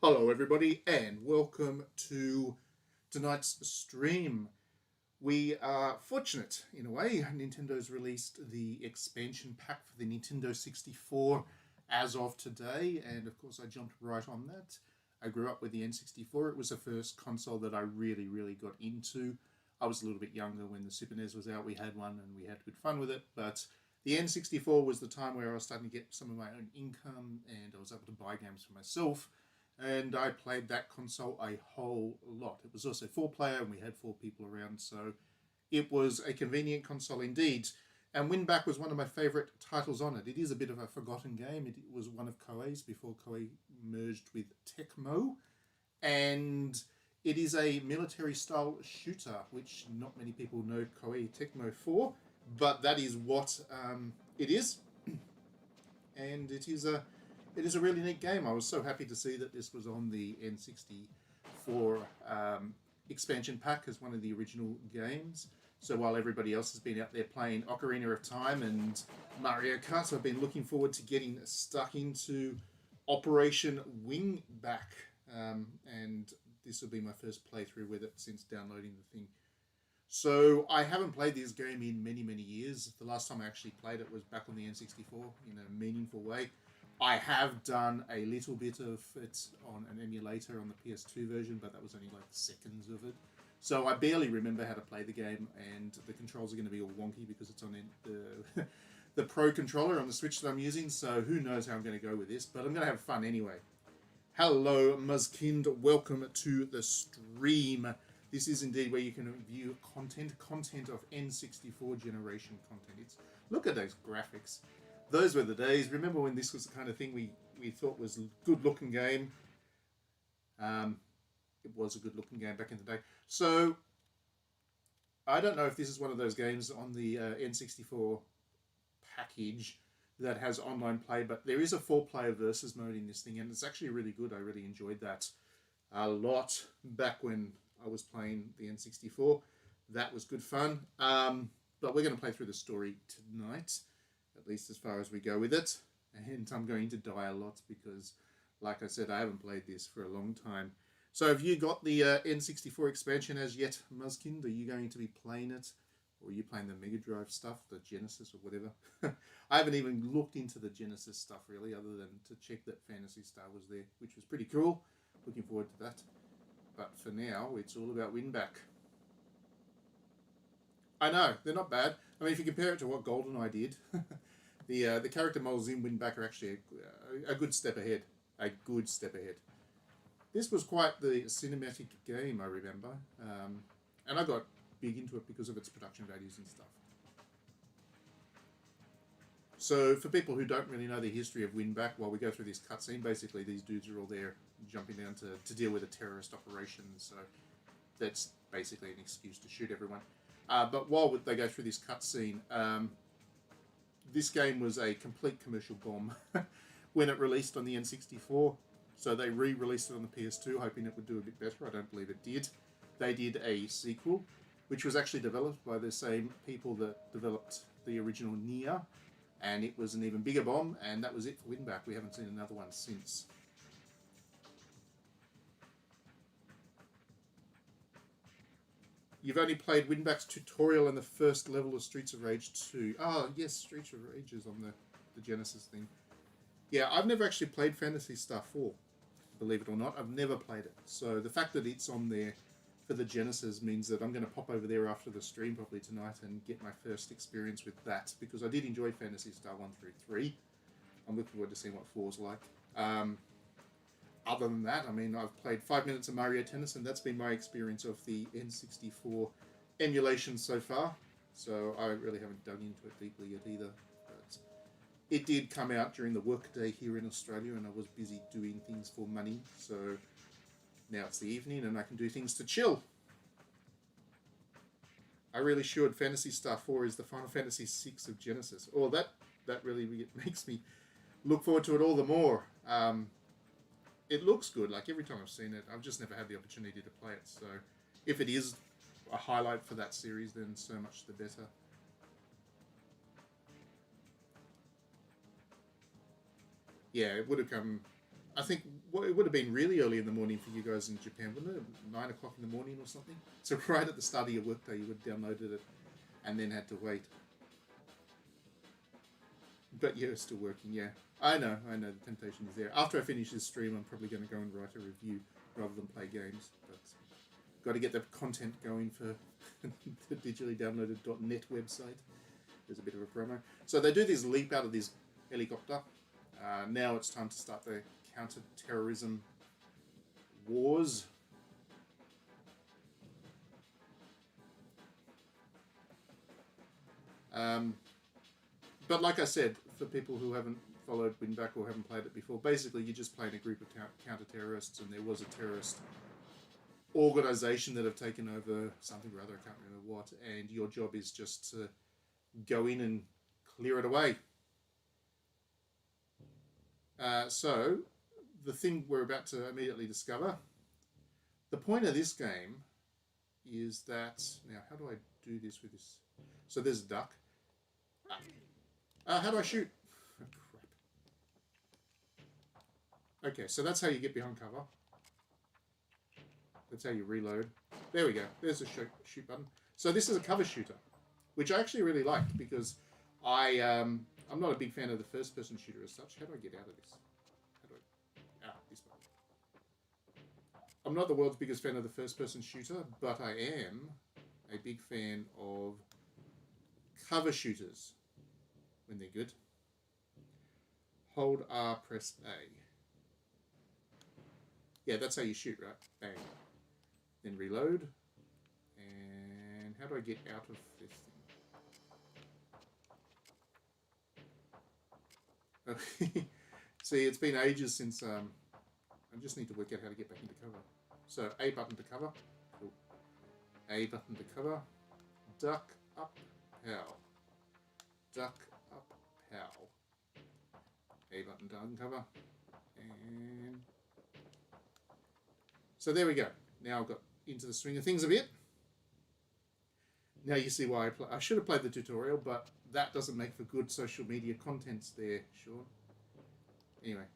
Hello everybody and welcome to tonight's stream. We are fortunate in a way. Nintendo's released the expansion pack for the Nintendo 64 as of today, and of course I jumped right on that. I grew up with the N64. It was the first console that I really got into. I was a little bit younger when the Super NES was out. We had one and we had good fun with it, but the N64 was the time where I was starting to get some of my own income and I was able to buy games for myself, and I played that console a whole lot. It was also 4-player and we had 4 people around, so it was a convenient console indeed. And WinBack was one of my favourite titles on it. It is a bit of a forgotten game. It was one of Koei's before Koei merged with Tecmo, and it is a military style shooter, which not many people know Koei Tecmo for, but that is what it is, and it is a really neat game. I was so happy to see that this was on the N64 expansion pack as one of the original games. So while everybody else has been out there playing Ocarina of Time and Mario Kart, I've been looking forward to getting stuck into Operation WinBack, and this will be my first playthrough with it since downloading the thing. So I haven't played this game in many years. The last time I actually played it was back on the N64 in a meaningful way. I have done a little bit of it on an emulator on the PS2 version, but that was only like seconds of it. So I barely remember how to play the game, and the controls are going to be all wonky because it's on the Pro controller on the Switch that I'm using, so who knows how I'm going to go with this, but I'm going to have fun anyway. Hello, Muzkind. Welcome to the stream. This is indeed where you can view content of N64 generation content. Look at those graphics. Those were the days. Remember when this was the kind of thing we thought was a good-looking game? It was a good-looking game back in the day. So, I don't know if this is one of those games on the N64 package that has online play, but there is a 4-player versus mode in this thing, and it's actually really good. I really enjoyed that a lot back when I was playing the N64. That was good fun. But we're going to play through the story tonight, at least as far as we go with it. And I'm going to die a lot because, like I said, I haven't played this for a long time. So have you got the N64 expansion as yet, Muzkind? Are you going to be playing it? Or are you playing the Mega Drive stuff, the Genesis or whatever? I haven't even looked into the Genesis stuff really, other than to check that Phantasy Star was there, which was pretty cool. Looking forward to that. But for now, it's all about WinBack. I know, they're not bad. I mean, if you compare it to what GoldenEye did, the character models in WinBack are actually a good step ahead. A good step ahead. This was quite the cinematic game, I remember. And I got big into it because of its production values and stuff. So for people who don't really know the history of WinBack, while we go through this cutscene, basically these dudes are all there jumping down to deal with a terrorist operation. So that's basically an excuse to shoot everyone. But while they go through this cutscene, this game was a complete commercial bomb when it released on the N64. So they re-released it on the PS2, hoping it would do a bit better. I don't believe it did. They did a sequel, which was actually developed by the same people that developed the original Nier, and it was an even bigger bomb, and that was it for WinBack. We haven't seen another one since. You've only played WinBack's tutorial and the first level of Streets of Rage 2. Oh, yes, Streets of Rage is on the Genesis thing. Yeah, I've never actually played Phantasy Star 4, believe it or not. I've never played it. So the fact that it's on there for the Genesis means that I'm going to pop over there after the stream probably tonight and get my first experience with that, because I did enjoy Phantasy Star 1 through 3. I'm looking forward to seeing what 4's like. Other than that, I mean, I've played 5 minutes of Mario Tennis, and that's been my experience of the N64 emulation so far. So I really haven't dug into it deeply yet either. But it did come out during the workday here in Australia, and I was busy doing things for money. So now it's the evening, and I can do things to chill. I really should. Phantasy Star 4 is the Final Fantasy 6 of Genesis. Oh, that really makes me look forward to it all the more. It looks good. Like every time I've seen it, I've just never had the opportunity to play it. So if it is a highlight for that series, then so much the better. Yeah, it would have come I think it would have been really early in the morning for you guys in Japan, wouldn't it? 9 o'clock in the morning or something. So right at the start of your workday, you would have downloaded it and then had to wait. But you're still working, yeah. I know, the temptation is there. After I finish this stream, I'm probably going to go and write a review rather than play games. But got to get the content going for the digitally downloaded .net website. There's a bit of a promo. So they do this leap out of this helicopter. Now it's time to start the counter-terrorism wars. But like I said, for people who haven't followed WinBack or haven't played it before, basically you're just playing a group of counter-terrorists, and there was a terrorist organization that have taken over something or other, I can't remember what, and your job is just to go in and clear it away. So, the thing we're about to immediately discover, the point of this game is that, now how do I do this with this? So there's a duck. How do I shoot? Oh, crap. Okay, so that's how you get behind cover. That's how you reload. There we go. There's a shoot button. So this is a cover shooter, which I actually really liked because I'm not a big fan of the first-person shooter as such. How do I get out of this? This button. I'm not the world's biggest fan of the first-person shooter, but I am a big fan of cover shooters when they're good. Hold R, press A. Yeah, that's how you shoot, right? Bang. Then reload. And how do I get out of this thing? See, it's been ages since I just need to work out how to get back into cover. So A button to cover. Cool. A button to cover. Duck up, pow. Duck up, pow. A button to uncover. And so there we go. Now I've got into the swing of things a bit. Now you see why I should have played the tutorial, but that doesn't make for good social media contents there, Sean. Anyway.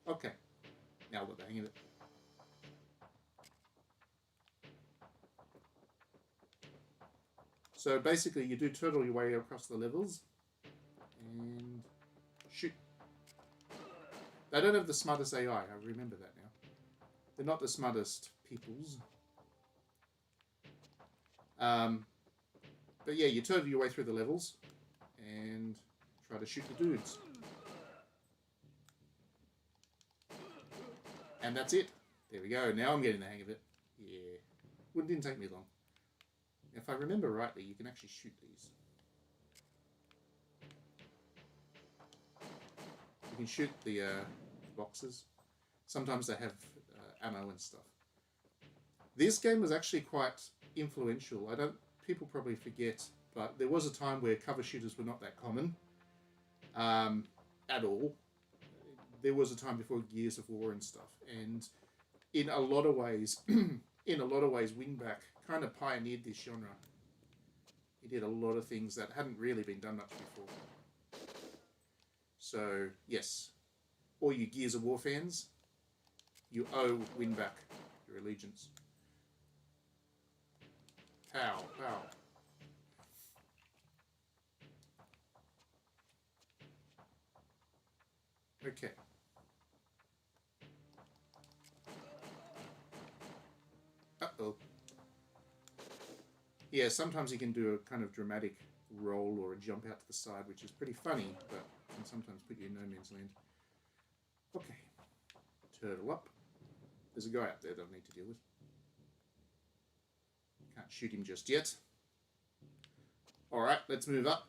Okay. Now I've got the hang of it. So basically you do turtle your way across the levels and shoot. They don't have the smartest AI, I remember that now. They're not the smartest peoples. But yeah, you turtle your way through the levels and try to shoot the dudes. And that's it. There we go. Now I'm getting the hang of it. Yeah. Well, it didn't take me long. If I remember rightly, you can actually shoot these. You can shoot the boxes. Sometimes they have ammo and stuff. This game was actually quite influential. People probably forget, but there was a time where cover shooters were not that common at all. There was a time before Gears of War and stuff, and in a lot of ways, WinBack kind of pioneered this genre. He did a lot of things that hadn't really been done much before. So yes, all you Gears of War fans, you owe WinBack your allegiance. Pow, pow. Okay. Uh-oh. Yeah, sometimes you can do a kind of dramatic roll or a jump out to the side, which is pretty funny, but can sometimes put you in no man's land. Okay. Turtle up. There's a guy up there that I need to deal with. Can't shoot him just yet. Alright, let's move up.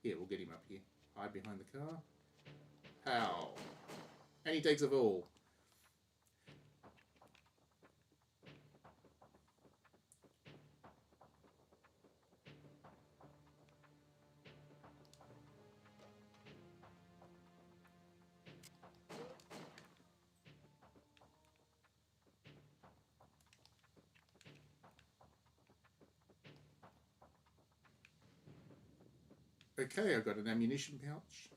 Yeah, we'll get him up here. Hide behind the car. Pow. And he takes a fall. Okay, I've got an ammunition pouch.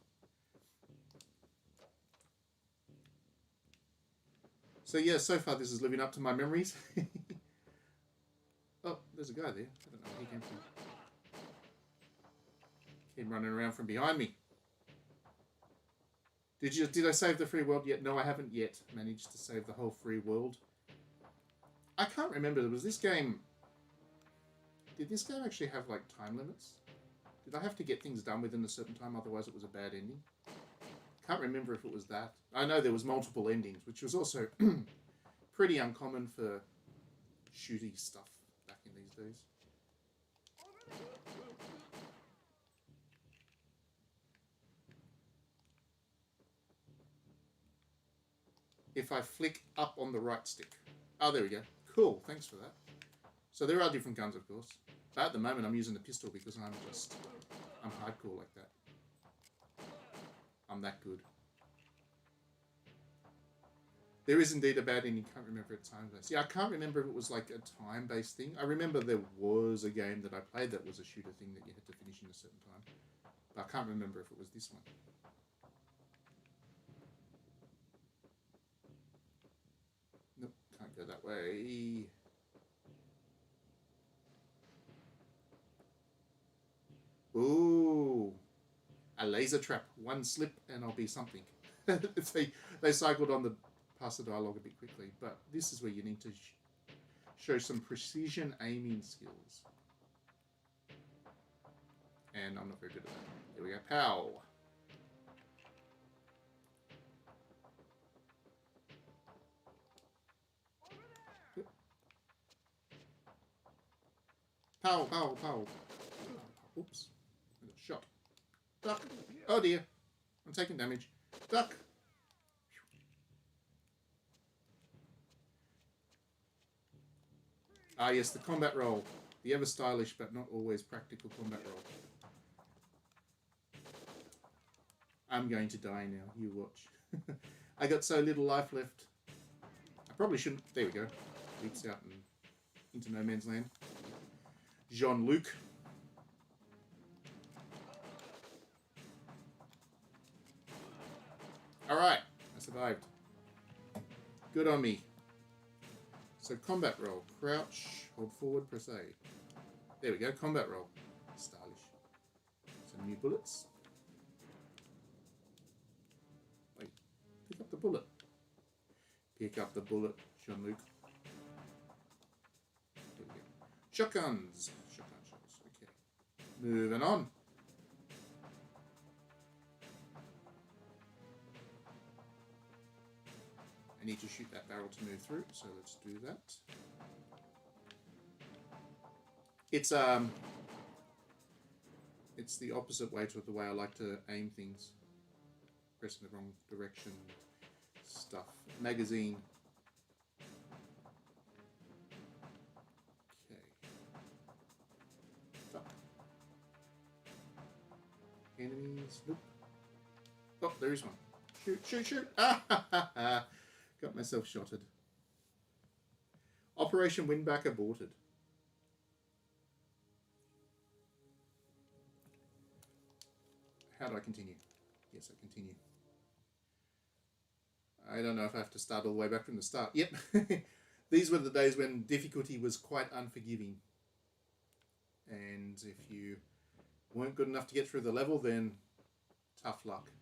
So yeah, so far this is living up to my memories. Oh, there's a guy there. I don't know where he came from. Came running around from behind me. Did I save the free world yet? No, I haven't yet managed to save the whole free world. I can't remember. Was this game... Did this game actually have, like, time limits? Did I have to get things done within a certain time, otherwise it was a bad ending? Can't remember if it was that. I know there was multiple endings, which was also pretty uncommon for shooty stuff back in these days. If I flick up on the right stick. Oh, there we go. Cool, thanks for that. So there are different guns, of course. But at the moment, I'm using the pistol because I'm hardcore like that. I'm that good. There is indeed a bad ending. Can't remember it time-based. Yeah, I can't remember if it was like a time-based thing. I remember there was a game that I played that was a shooter thing that you had to finish in a certain time. But I can't remember if it was this one. Nope, can't go that way. Ooh, a laser trap. One slip and I'll be something. they cycled on past the dialogue a bit quickly, but this is where you need to show some precision aiming skills. And I'm not very good at that. Here we go. Pow. Pow, pow, pow. Oops. I got shot. Duck. Oh dear. I'm taking damage. Duck. Ah yes, the combat roll. The ever stylish but not always practical combat roll. I'm going to die now. You watch. I got so little life left. I probably shouldn't... There we go. Leaps out and into no man's land. Jean-Luc. Alright, I survived. Good on me. So combat roll. Crouch, hold forward, press A. There we go, combat roll. Stylish. Some new bullets. Wait, pick up the bullet. Pick up the bullet, Jean-Luc. There we go. Shotguns. Shotgun shots, okay. Moving on. I need to shoot that barrel to move through, so let's do that. It's the opposite way to the way I like to aim things. Pressing the wrong direction. Stuff. Magazine. Okay. Fuck. Enemies. Nope. Oh, there is one. Shoot, shoot, shoot. Ah, ha, ha, ha. Got myself shotted. Operation WinBack aborted. How do I continue? Yes, I continue. I don't know if I have to start all the way back from the start. Yep. These were the days when difficulty was quite unforgiving. And if you weren't good enough to get through the level, then tough luck.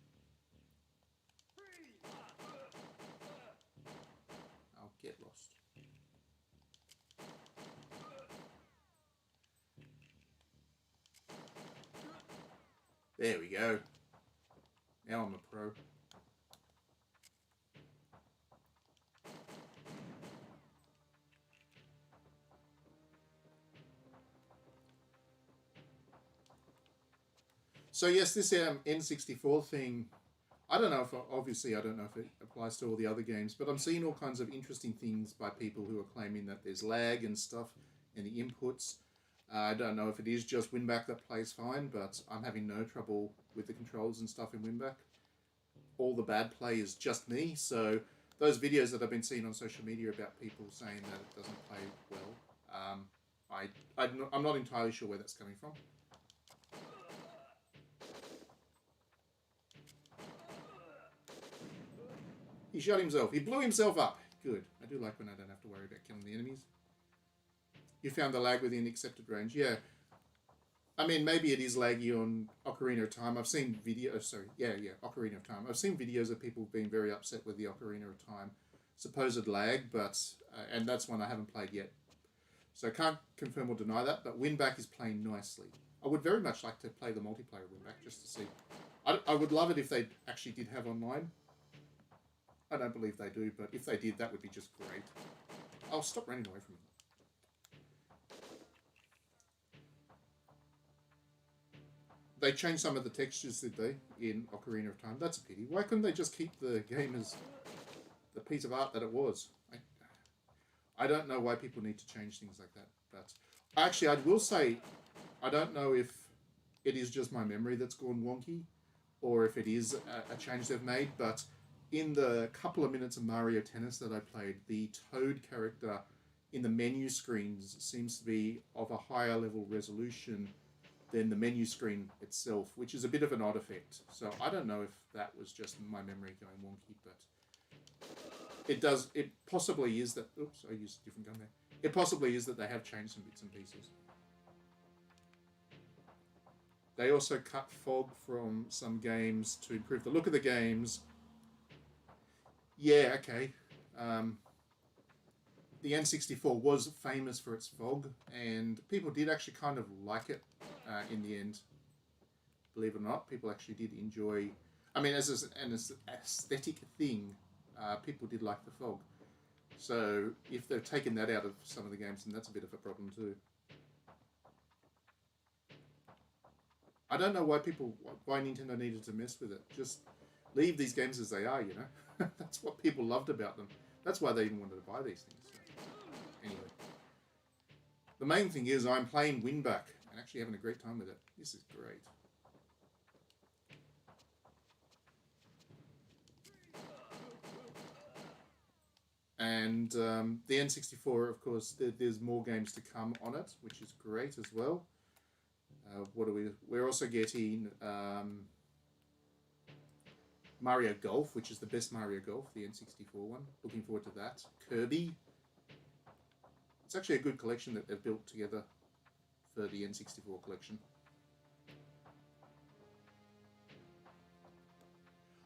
I'll get lost. There we go. Now I'm a pro. So yes, this N64 thing, I don't know if, obviously I don't know if it applies to all the other games, but I'm seeing all kinds of interesting things by people who are claiming that there's lag and stuff in the inputs. I don't know if it is just WinBack that plays fine, but I'm having no trouble with the controls and stuff in WinBack. All the bad play is just me, so those videos that I've been seeing on social media about people saying that it doesn't play well, I'm not entirely sure where that's coming from. He shot himself. He blew himself up. Good. I do like when I don't have to worry about killing the enemies. You found the lag within accepted range. Yeah. I mean, maybe it is laggy on Ocarina of Time. I've seen videos. Sorry. Yeah, Ocarina of Time. I've seen videos of people being very upset with the Ocarina of Time supposed lag, but... and that's one I haven't played yet. So I can't confirm or deny that, but WinBack is playing nicely. I would very much like to play the multiplayer WinBack just to see. I would love it if they actually did have online. I don't believe they do, but if they did, that would be just great. I'll stop running away from me. They changed some of the textures, did they, in Ocarina of Time? That's a pity. Why couldn't they just keep the game as the piece of art that it was? I don't know why people need to change things like that. But actually, I will say, I don't know if it is just my memory that's gone wonky, or if it is a change they've made, but in the couple of minutes of Mario Tennis that I played, the Toad character in the menu screens seems to be of a higher level resolution than the menu screen itself, which is a bit of an odd effect. So I don't know if that was just my memory going wonky, but it possibly is that... Oops, I used a different gun there. It possibly is that they have changed some bits and pieces. They also cut fog from some games to improve the look of the games. Yeah, okay. The N64 was famous for its fog, and people did actually kind of like it in the end. Believe it or not, people actually did enjoy... I mean, as an aesthetic thing, people did like the fog. So if they've taken that out of some of the games, then that's a bit of a problem too. I don't know why Nintendo needed to mess with it. Just leave these games as they are, you know. That's what people loved about them. That's why they even wanted to buy these things. So, anyway. The main thing is I'm playing WinBack and actually having a great time with it. This is great. And the N64, of course, there's more games to come on it, which is great as well. We're also getting Mario Golf, which is the best Mario Golf, the N64 one. Looking forward to that. Kirby. It's actually a good collection that they've built together for the N64 collection.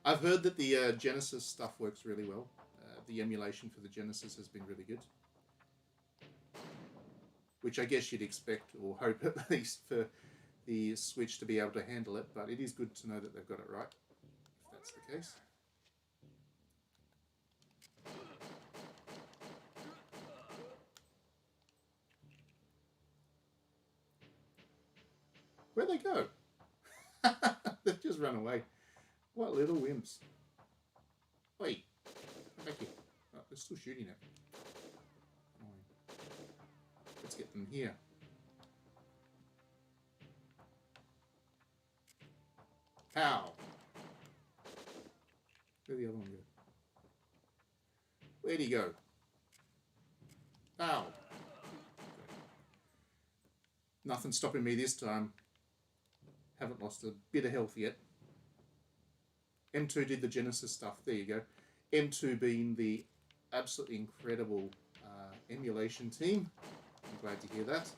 I've heard that the Genesis stuff works really well. The emulation for the Genesis has been really good. Which I guess you'd expect, or hope at least, for the Switch to be able to handle it, but it is good to know that they've got it right, if that's the case. Where'd they go? They've just run away. What little wimps. Wait, come back here. Oh, they're still shooting it. Oh. Let's get them here. Pow! Where'd the other one go? Where'd he go? Pow! Nothing stopping me this time. Haven't lost a bit of health yet. M2 did the Genesis stuff. There you go. M2 being the absolutely incredible emulation team. I'm glad to hear that.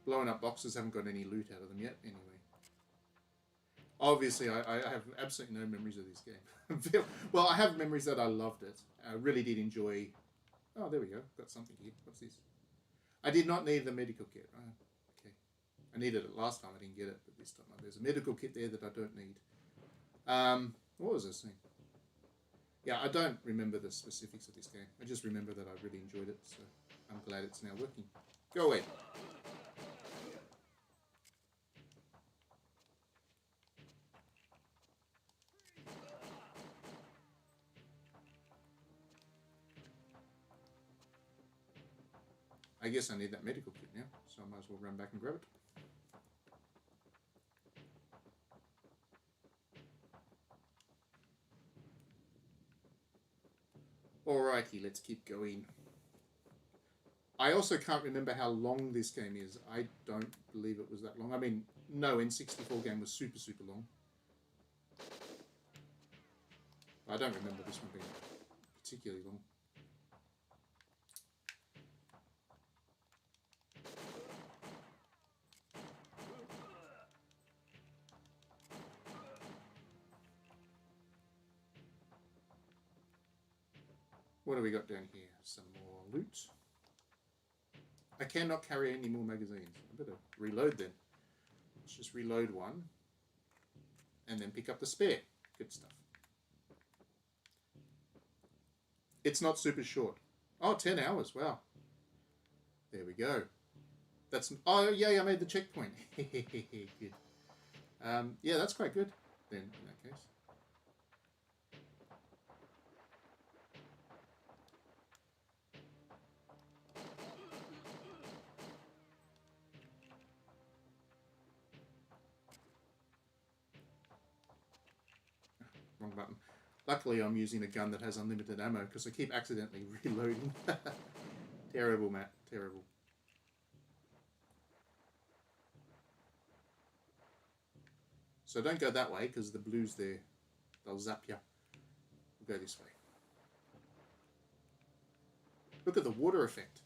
Blowing up boxes, haven't got any loot out of them yet, anyway. Obviously, I have absolutely no memories of this game. Well, I have memories that I loved it. I really did enjoy... Oh, there we go. Got something here. What's this? I did not need the medical kit. Okay. I needed it last time. I didn't get it, but this time there's a medical kit there that I don't need. What was this thing? Yeah, I don't remember the specifics of this game. I just remember that I really enjoyed it, so I'm glad it's now working. Go away. I guess I need that medical kit now, so I might as well run back and grab it. Alrighty, let's keep going. I also can't remember how long this game is. I don't believe it was that long. I mean, no N64 game was super, super long. I don't remember this one being particularly long. What do we got down here? Some more loot. I cannot carry any more magazines. I better reload then. Let's just reload one. And then pick up the spare. Good stuff. It's not super short. Oh, 10 hours. Wow. There we go. That's... Oh, yay, I made the checkpoint. Good. Yeah, that's quite good then, in that case. Wrong button. Luckily, I'm using a gun that has unlimited ammo because I keep accidentally reloading. Terrible, Matt. Terrible. So don't go that way because the blues there, they'll zap you. We'll go this way. Look at the water effect.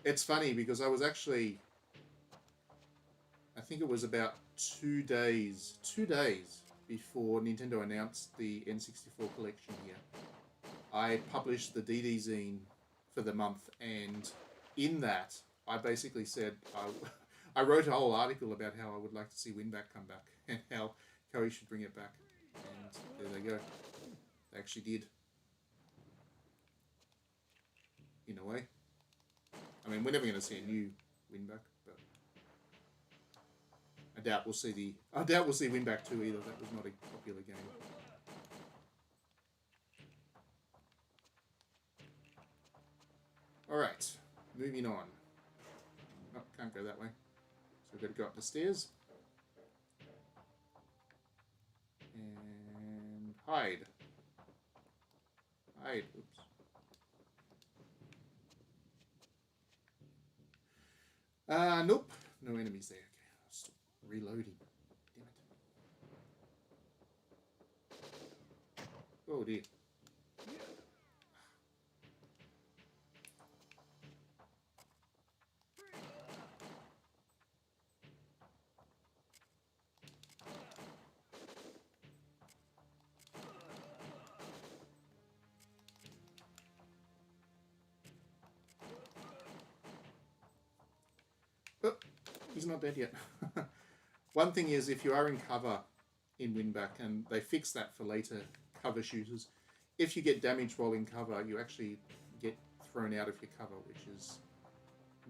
It's funny because I was actually... I think it was about 2 days before Nintendo announced the N64 collection here. I published the DD zine for the month, and in that, I basically said, I wrote a whole article about how I would like to see WinBack come back, and how Koei should bring it back. And there they go. They actually did. In a way. I mean, we're never going to see a new WinBack, but I doubt we'll see WinBack 2 either. That was not a popular game. Alright, moving on. Oh, can't go that way. So we've got to go up the stairs. And hide. Hide. Oops. Nope. No enemies there. Okay, I'll stop reloading. Damn it. Oh dear. Oh, he's not dead yet. One thing is, if you are in cover in WinBack, and they fix that for later cover shooters, if you get damaged while in cover, you actually get thrown out of your cover, which is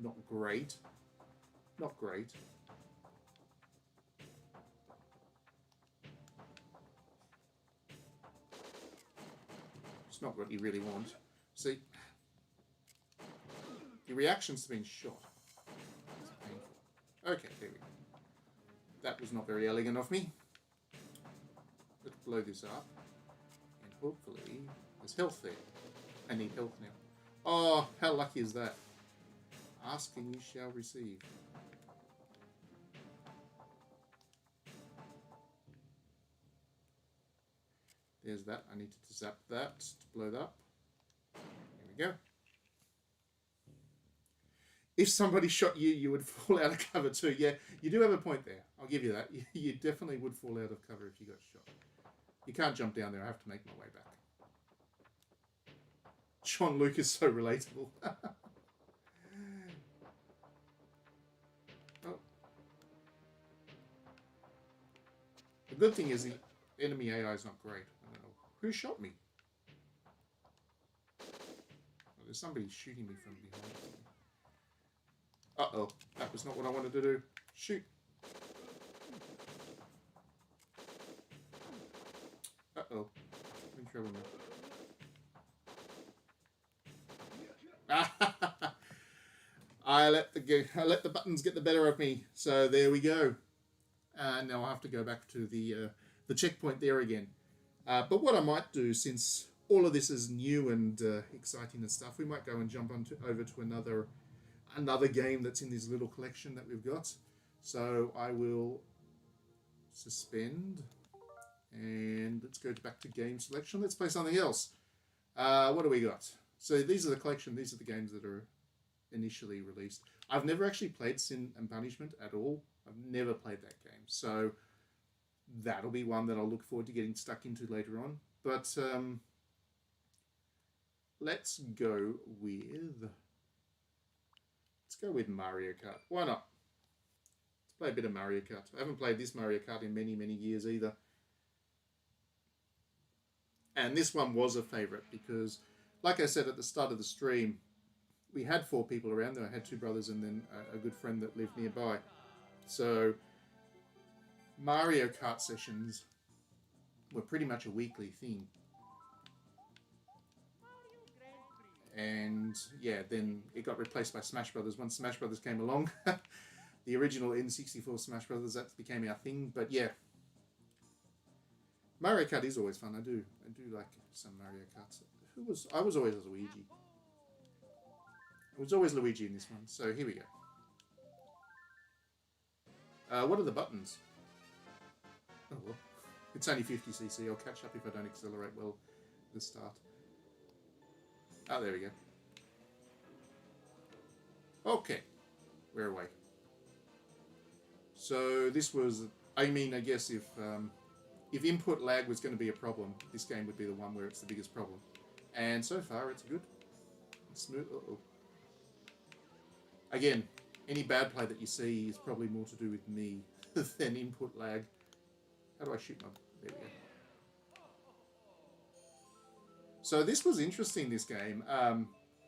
not great. Not great. It's not what you really want. See, your reaction's to being shot. It's painful. Okay, there we go. That was not very elegant of me. Let's blow this up. And hopefully there's health there. I need health now. Oh, how lucky is that? Ask and you shall receive. There's that. I need to zap that to blow that up. There we go. If somebody shot you, you would fall out of cover too. Yeah, you do have a point there. I'll give you that. You definitely would fall out of cover if you got shot. You can't jump down there. I have to make my way back. John Luke is so relatable. Oh. The good thing is the enemy AI is not great. I don't know. Who shot me? Oh, there's somebody shooting me from behind. Uh-oh. That was not what I wanted to do. Shoot. Uh-oh. I'm in trouble now. I let the buttons get the better of me. So there we go. Now I have to go back to the checkpoint there again. But what I might do, since all of this is new and exciting and stuff, we might go and jump over to another game that's in this little collection that we've got. So I will suspend, and let's go back to game selection. Let's play something else. What do we got? So these are the collection. These are the games that are initially released. I've never actually played Sin and Punishment at all. I've never played that game. So that'll be one that I'll look forward to getting stuck into later on. But let's go with Mario Kart. Why not? Let's play a bit of Mario Kart. I haven't played this Mario Kart in many, many years either. And this one was a favourite because, like I said at the start of the stream, we had 4 people around there. I had 2 brothers and then a good friend that lived nearby. So Mario Kart sessions were pretty much a weekly thing. And yeah, then it got replaced by Smash Brothers. Once Smash Brothers came along, the original N64 Smash Brothers, that became our thing. But yeah, Mario Kart is always fun. I do like some Mario Karts. I was always Luigi. It was always Luigi in this one. So here we go. What are the buttons? Oh well, it's only 50cc. I'll catch up if I don't accelerate well at the start. Oh, there we go. Okay, we're away. So this was, I guess if input lag was going to be a problem, this game would be the one where it's the biggest problem. And so far, it's good. It's smooth. Uh-oh. Again, any bad play that you see is probably more to do with me than input lag. How do I shoot my... There we go. So this was interesting, this game.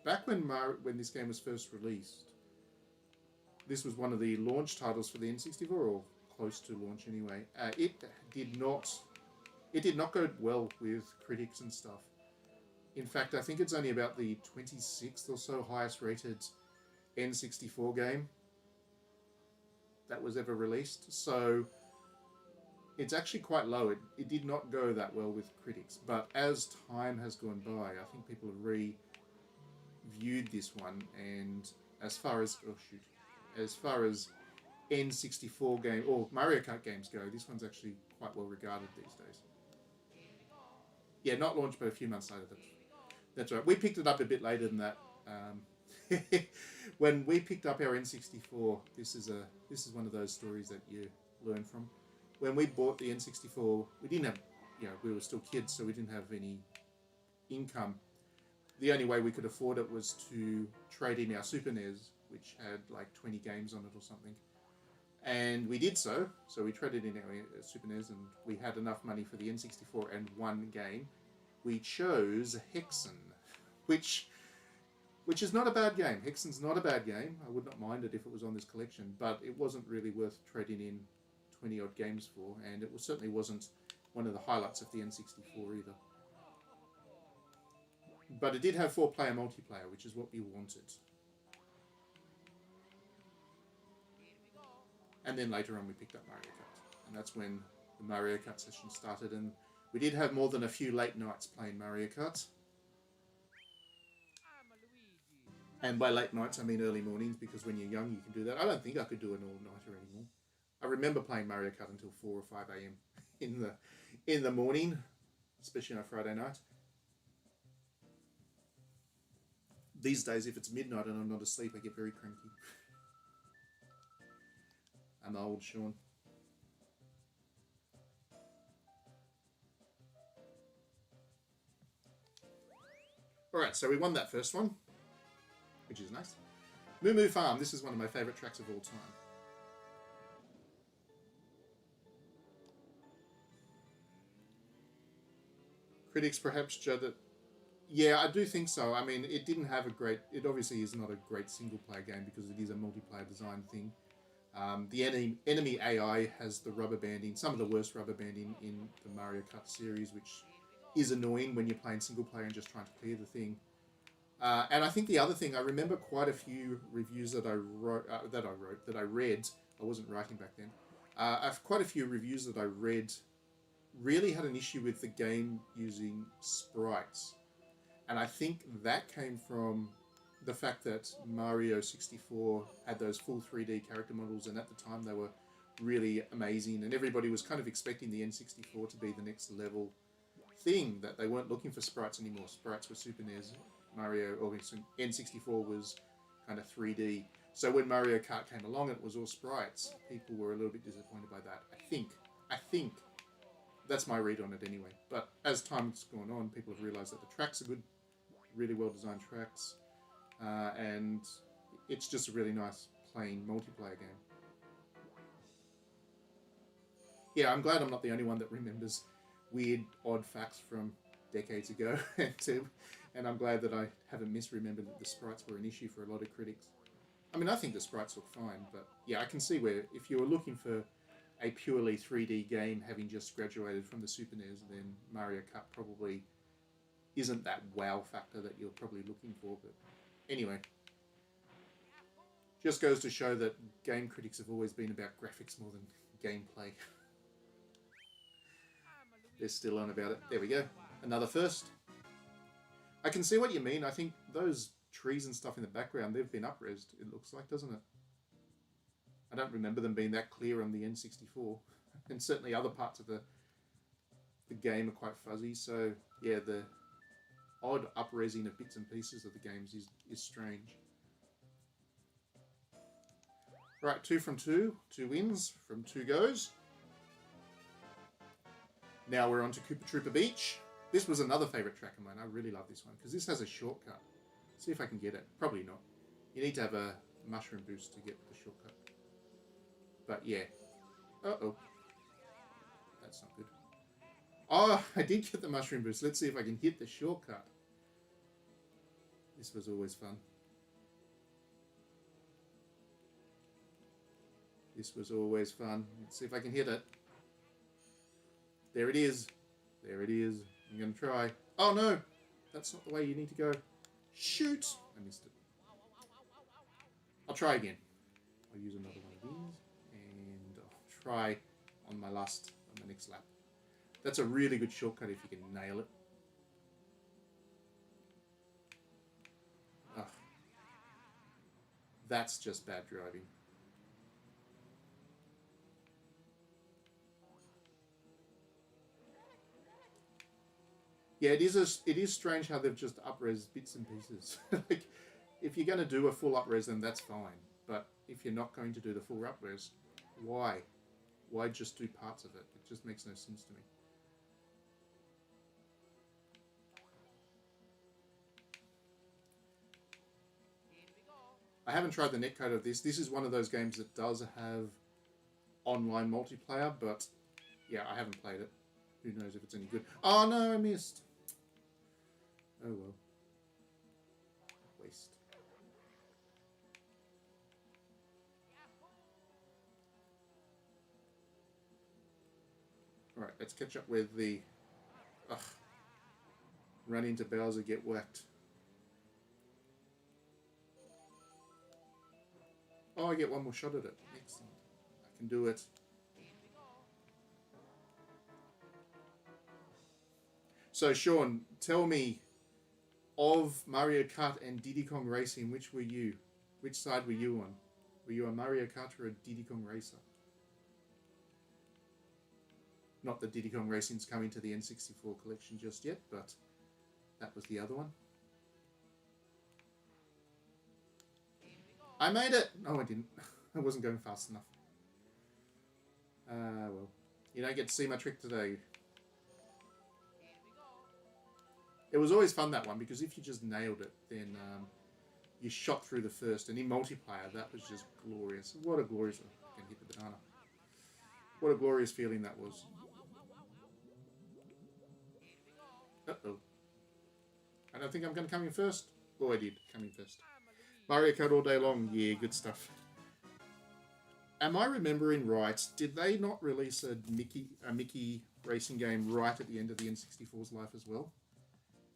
Back when this game was first released, this was one of the launch titles for the N64, or close to launch anyway. It did not go well with critics and stuff. In fact, I think it's only about the 26th or so highest rated N64 game that was ever released. So it's actually quite low. It did not go that well with critics. But as time has gone by, I think people have reviewed this one. And as far as N64 game or Mario Kart games go, this one's actually quite well regarded these days. Yeah, not launched, but a few months later. That's right. We picked it up a bit later than that. When we picked up our N64, this is one of those stories that you learn from. When we bought the N64, we didn't have, we were still kids, so we didn't have any income. The only way we could afford it was to trade in our Super NES, which had like 20 games on it or something. And we did so. So we traded in our Super NES, and we had enough money for the N64 and one game. We chose Hexen, which is not a bad game. Hexen's not a bad game. I would not mind it if it was on this collection, but it wasn't really worth trading in 20 odd games for, and it certainly wasn't one of the highlights of the N64 either. But it did have 4-player multiplayer, which is what we wanted. And then later on we picked up Mario Kart, and that's when the Mario Kart session started, and we did have more than a few late nights playing Mario Kart. And by late nights, I mean early mornings, because when you're young, you can do that. I don't think I could do an all-nighter anymore. I remember playing Mario Kart until 4 or 5 a.m. in the morning, especially on a Friday night. These days, if it's midnight and I'm not asleep, I get very cranky. I'm old, Sean. Alright, so we won that first one, which is nice. Moo Moo Farm, this is one of my favourite tracks of all time. Critics perhaps judge it. Yeah, I do think so. I mean, it didn't have it obviously is not a great single-player game because it is a multiplayer design thing. The enemy AI has the rubber banding, some of the worst rubber banding in the Mario Kart series, which is annoying when you're playing single player and just trying to clear the thing. And I think the other thing, I remember quite a few reviews that I read. I wasn't writing back then. Quite a few reviews that I read really had an issue with the game using sprites. And I think that came from the fact that Mario 64 had those full 3D character models, and at the time they were really amazing, and everybody was kind of expecting the N64 to be the next level thing, that they weren't looking for sprites anymore. Sprites were Super NES, Mario, or N64 was kind of 3D. So when Mario Kart came along and it was all sprites, people were a little bit disappointed by that. I think that's my read on it anyway. But as time's gone on, people have realised that the tracks are good, really well designed tracks, and it's just a really nice plain multiplayer game. Yeah, I'm glad I'm not the only one that remembers weird, odd facts from decades ago, and I'm glad that I haven't misremembered that the sprites were an issue for a lot of critics. I mean, I think the sprites look fine, but yeah, I can see where if you were looking for a purely 3D game having just graduated from the Super NES, then Mario Kart probably isn't that wow factor that you're probably looking for. But anyway, just goes to show that game critics have always been about graphics more than gameplay. They're still on about it. There we go. Another first. I can see what you mean. I think those trees and stuff in the background, they've been up-resed, it looks like, doesn't it? I don't remember them being that clear on the N64. And certainly other parts of the game are quite fuzzy. So, yeah, the odd up-resing of bits and pieces of the games is strange. Right, 2 from 2. 2 wins from 2 goes. Now we're on to Koopa Troopa Beach. This was another favourite track of mine. I really love this one because this has a shortcut. See if I can get it. Probably not. You need to have a mushroom boost to get the shortcut. But yeah. Uh-oh. That's not good. Oh, I did get the mushroom boost. Let's see if I can hit the shortcut. This was always fun. This was always fun. Let's see if I can hit it. There it is. There it is. I'm going to try. Oh no! That's not the way you need to go. Shoot! I missed it. I'll try again. I'll use another one of these. And I'll try on the next lap. That's a really good shortcut if you can nail it. Ugh. That's just bad driving. Yeah, it is strange how they've just up-res bits and pieces. Like, if you're going to do a full up-res, then that's fine. But if you're not going to do the full up-res, why? Why just do parts of it? It just makes no sense to me. I haven't tried the netcode of this. This is one of those games that does have online multiplayer, but yeah, I haven't played it. Who knows if it's any good. Oh no, I missed. Oh well. Waste. Alright, let's catch up with the... Ugh. Run into Bowser, get whacked. Oh, I get one more shot at it. Excellent. I can do it. So, Sean, tell me, of Mario Kart and Diddy Kong Racing, which were you? Which side were you on? Were you a Mario Kart or a Diddy Kong Racer? Not that Diddy Kong Racing's coming to the N64 collection just yet, but that was the other one. I made it! No, I didn't. I wasn't going fast enough. Well, you don't get to see my trick today. It was always fun, that one, because if you just nailed it, then you shot through the first. And in multiplayer, that was just glorious. What a glorious... I can hit the banana. What a glorious feeling that was. Uh-oh. I don't think I'm going to come in first. Oh, I did come in first. Mario Kart all day long. Yeah, good stuff. Am I remembering right? Did they not release a Mickey racing game right at the end of the N64's life as well?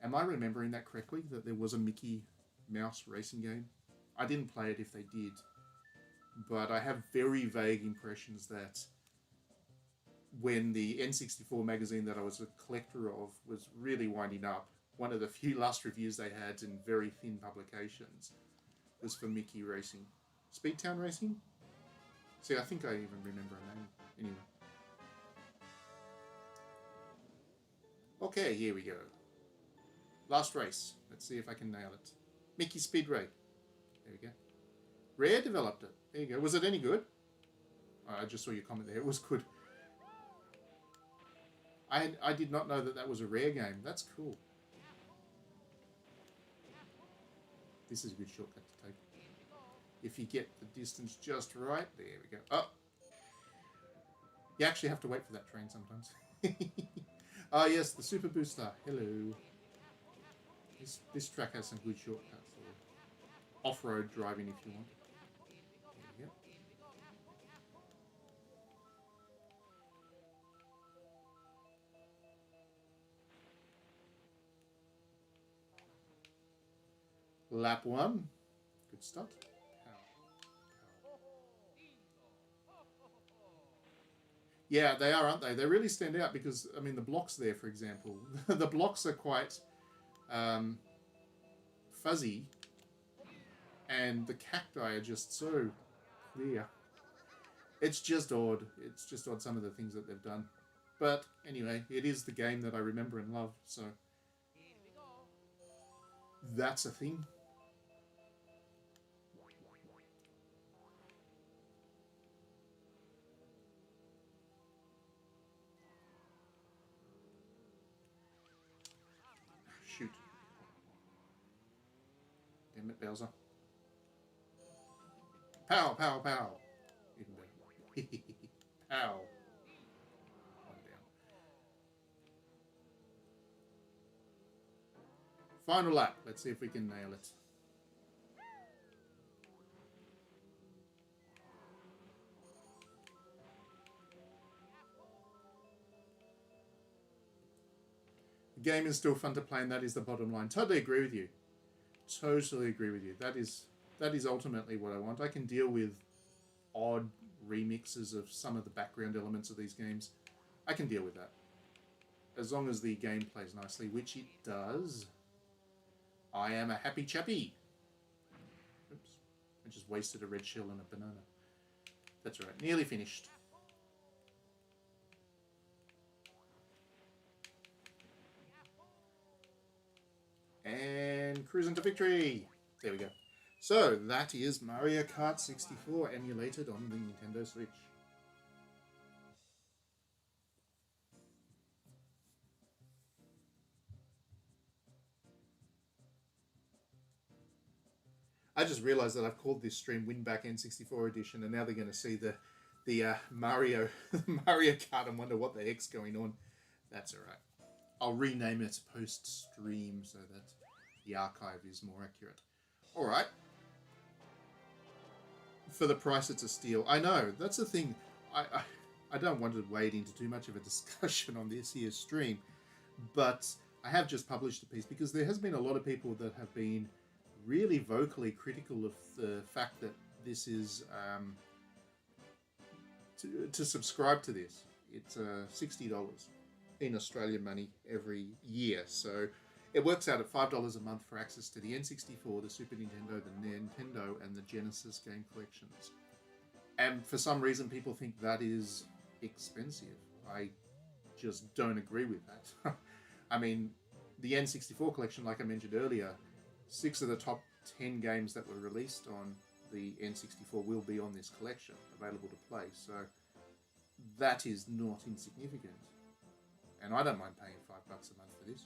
Am I remembering that correctly? That there was a Mickey Mouse racing game? I didn't play it if they did. But I have very vague impressions that when the N64 magazine that I was a collector of was really winding up, one of the few last reviews they had in very thin publications was for Mickey Racing. Speedtown Racing? See, I think I even remember a name. Anyway. Okay, here we go. Last race. Let's see if I can nail it. Mickey Speedway. There we go. Rare developed it. There you go. Was it any good? Oh, I just saw your comment there. It was good. I did not know that that was a Rare game. That's cool. This is a good shortcut to take. If you get the distance just right. There we go. Oh! You actually have to wait for that train sometimes. Ah, yes, the Super Booster. Hello. This track has some good shortcuts. Or off-road driving if you want. There you go. Lap 1. Good start. Yeah, they are, aren't they? They really stand out because, I mean, the blocks there, for example, the blocks are quite fuzzy, and the cacti are just so clear. It's just odd. It's just odd, some of the things that they've done. But anyway, it is the game that I remember and love, so that's a thing. Shoot. Damn it, Bowser. Pow, pow, pow. Even better. Pow. One down. Final lap. Let's see if we can nail it. The game is still fun to play, and that is the bottom line. Totally agree with you. Totally agree with you. That is ultimately what I want. I can deal with odd remixes of some of the background elements of these games. I can deal with that. As long as the game plays nicely, which it does. I am a happy chappy. Oops. I just wasted a red shell and a banana. That's all right. Nearly finished. And cruising to victory. There we go. So, that is Mario Kart 64 emulated on the Nintendo Switch. I just realised that I've called this stream WinBack N64 edition, and now they're going to see the Mario Kart and wonder what the heck's going on. That's all right. I'll rename it post-stream so that the archive is more accurate. All right. For the price, it's a steal. I know. That's the thing. I don't want to wade into too much of a discussion on this here stream, but I have just published a piece because there has been a lot of people that have been really vocally critical of the fact that this is to subscribe to this. It's $60 in Australian money every year, so it works out at $5 a month for access to the N64, the Super Nintendo, the Nintendo, and the Genesis game collections. And for some reason, people think that is expensive. I just don't agree with that. I mean, the N64 collection, like I mentioned earlier, 6 of the top 10 games that were released on the N64 will be on this collection, available to play. So that is not insignificant. And I don't mind paying $5 a month for this.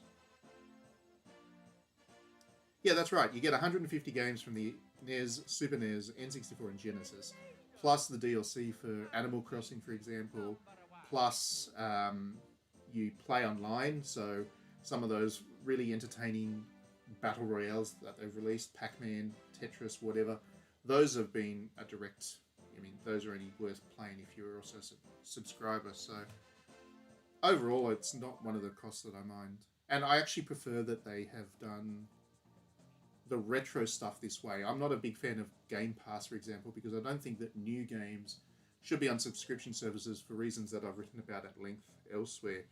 Yeah, that's right. You get 150 games from the NES, Super NES, N64, and Genesis, plus the DLC for Animal Crossing, for example, plus you play online, so some of those really entertaining battle royales that they've released, Pac-Man, Tetris, whatever, those have been a direct, I mean, those are only worth playing if you're also a subscriber, so overall it's not one of the costs that I mind. And I actually prefer that they have done the retro stuff this way. I'm not a big fan of Game Pass, for example, because I don't think that new games Should be on subscription services for reasons that I've written about at length elsewhere.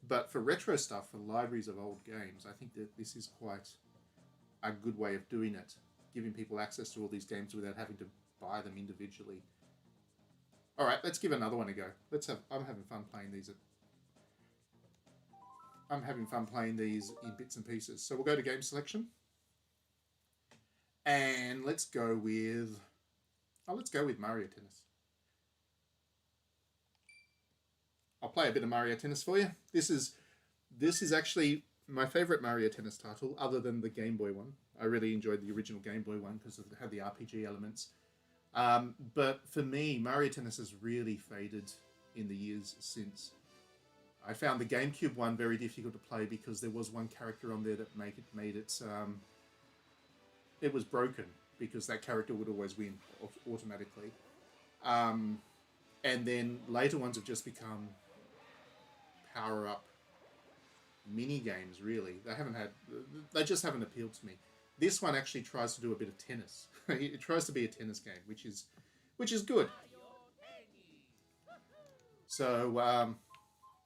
But for retro stuff, for libraries of old games, I think that this is quite a good way of doing it, giving people access to all these games without having to buy them individually. All right, let's give another one a go. I'm having fun playing these. I'm having fun playing these in bits and pieces. So we'll go to game selection, and let's go with Mario Tennis. I'll play a bit of Mario Tennis for you. This is actually my favourite Mario Tennis title, other than the Game Boy one. I really enjoyed the original Game Boy one because it had the RPG elements. But for me, Mario Tennis has really faded in the years since. I found the GameCube one very difficult to play because there was one character on there that it was broken because that character would always win automatically. And then later ones have just become power-up mini games. Really, they just haven't appealed to me. This one actually tries to do a bit of tennis. It tries to be a tennis game, which is good. So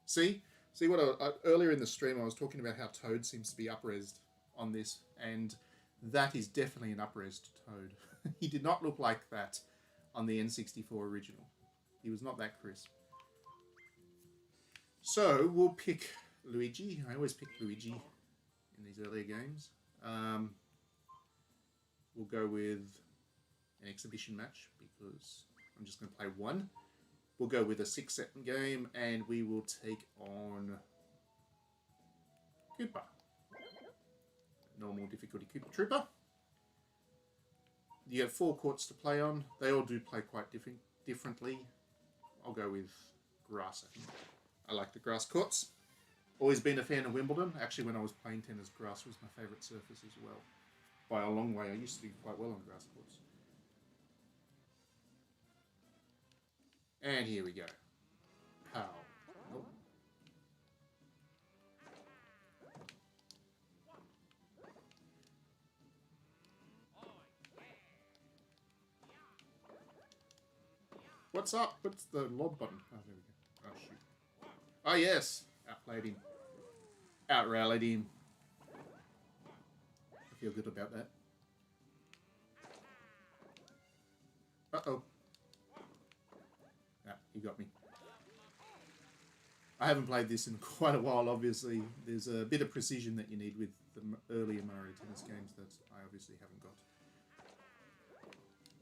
see what earlier in the stream I was talking about how Toad seems to be up-resed on this, and that is definitely an up-resed Toad. He did not look like that on the N64 original. He was not that crisp. So we'll pick Luigi. I always pick Luigi in these earlier games. We'll go with an exhibition match because I'm just going to play one. We'll go with a 6-set game, and we will take on Koopa. Normal difficulty Koopa Trooper. You have 4 courts to play on. They all do play quite differently. I'll go with grass, I think. I like the grass courts. Always been a fan of Wimbledon. Actually, when I was playing tennis, grass was my favourite surface as well. By a long way. I used to do quite well on grass courts. And here we go. Pow. Nope. What's up? What's the lob button? Oh, there we go. Oh, shoot. Oh, yes. Outplayed him. Out-rallied him. I feel good about that. Uh-oh. Ah, he got me. I haven't played this in quite a while, obviously. There's a bit of precision that you need with the earlier Mario Tennis games that I obviously haven't got.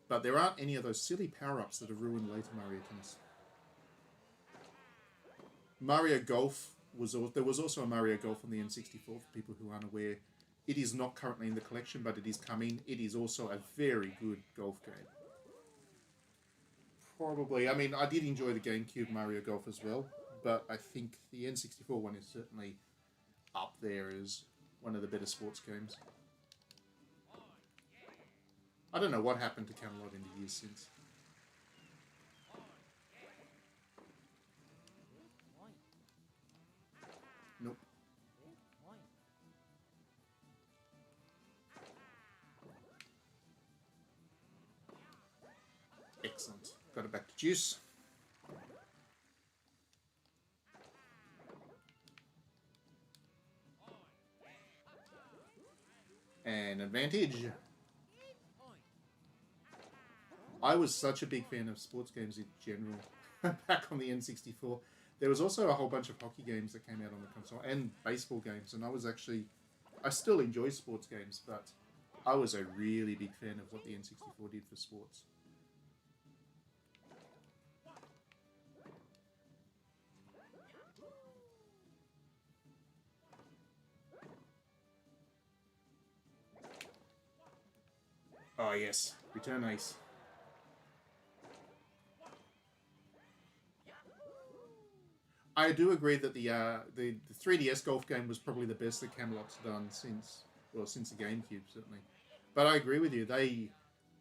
But there aren't any of those silly power-ups that have ruined later Mario Tennis. Mario Golf there was also a Mario Golf on the N64 for people who aren't aware. It is not currently in the collection, but it is coming. It is also a very good golf game. Probably, I mean, I did enjoy the GameCube Mario Golf as well, but I think the N64 one is certainly up there as one of the better sports games. I don't know what happened to Camelot in the years since. Nope. Excellent. Got it back to juice. And advantage. I was such a big fan of sports games in general back on the N64. There was also a whole bunch of hockey games that came out on the console and baseball games, and I still enjoy sports games, but I was a really big fan of what the N64 did for sports. Oh yes, return ace. I do agree that the 3DS golf game was probably the best that Camelot's done since the GameCube, certainly. But I agree with you. They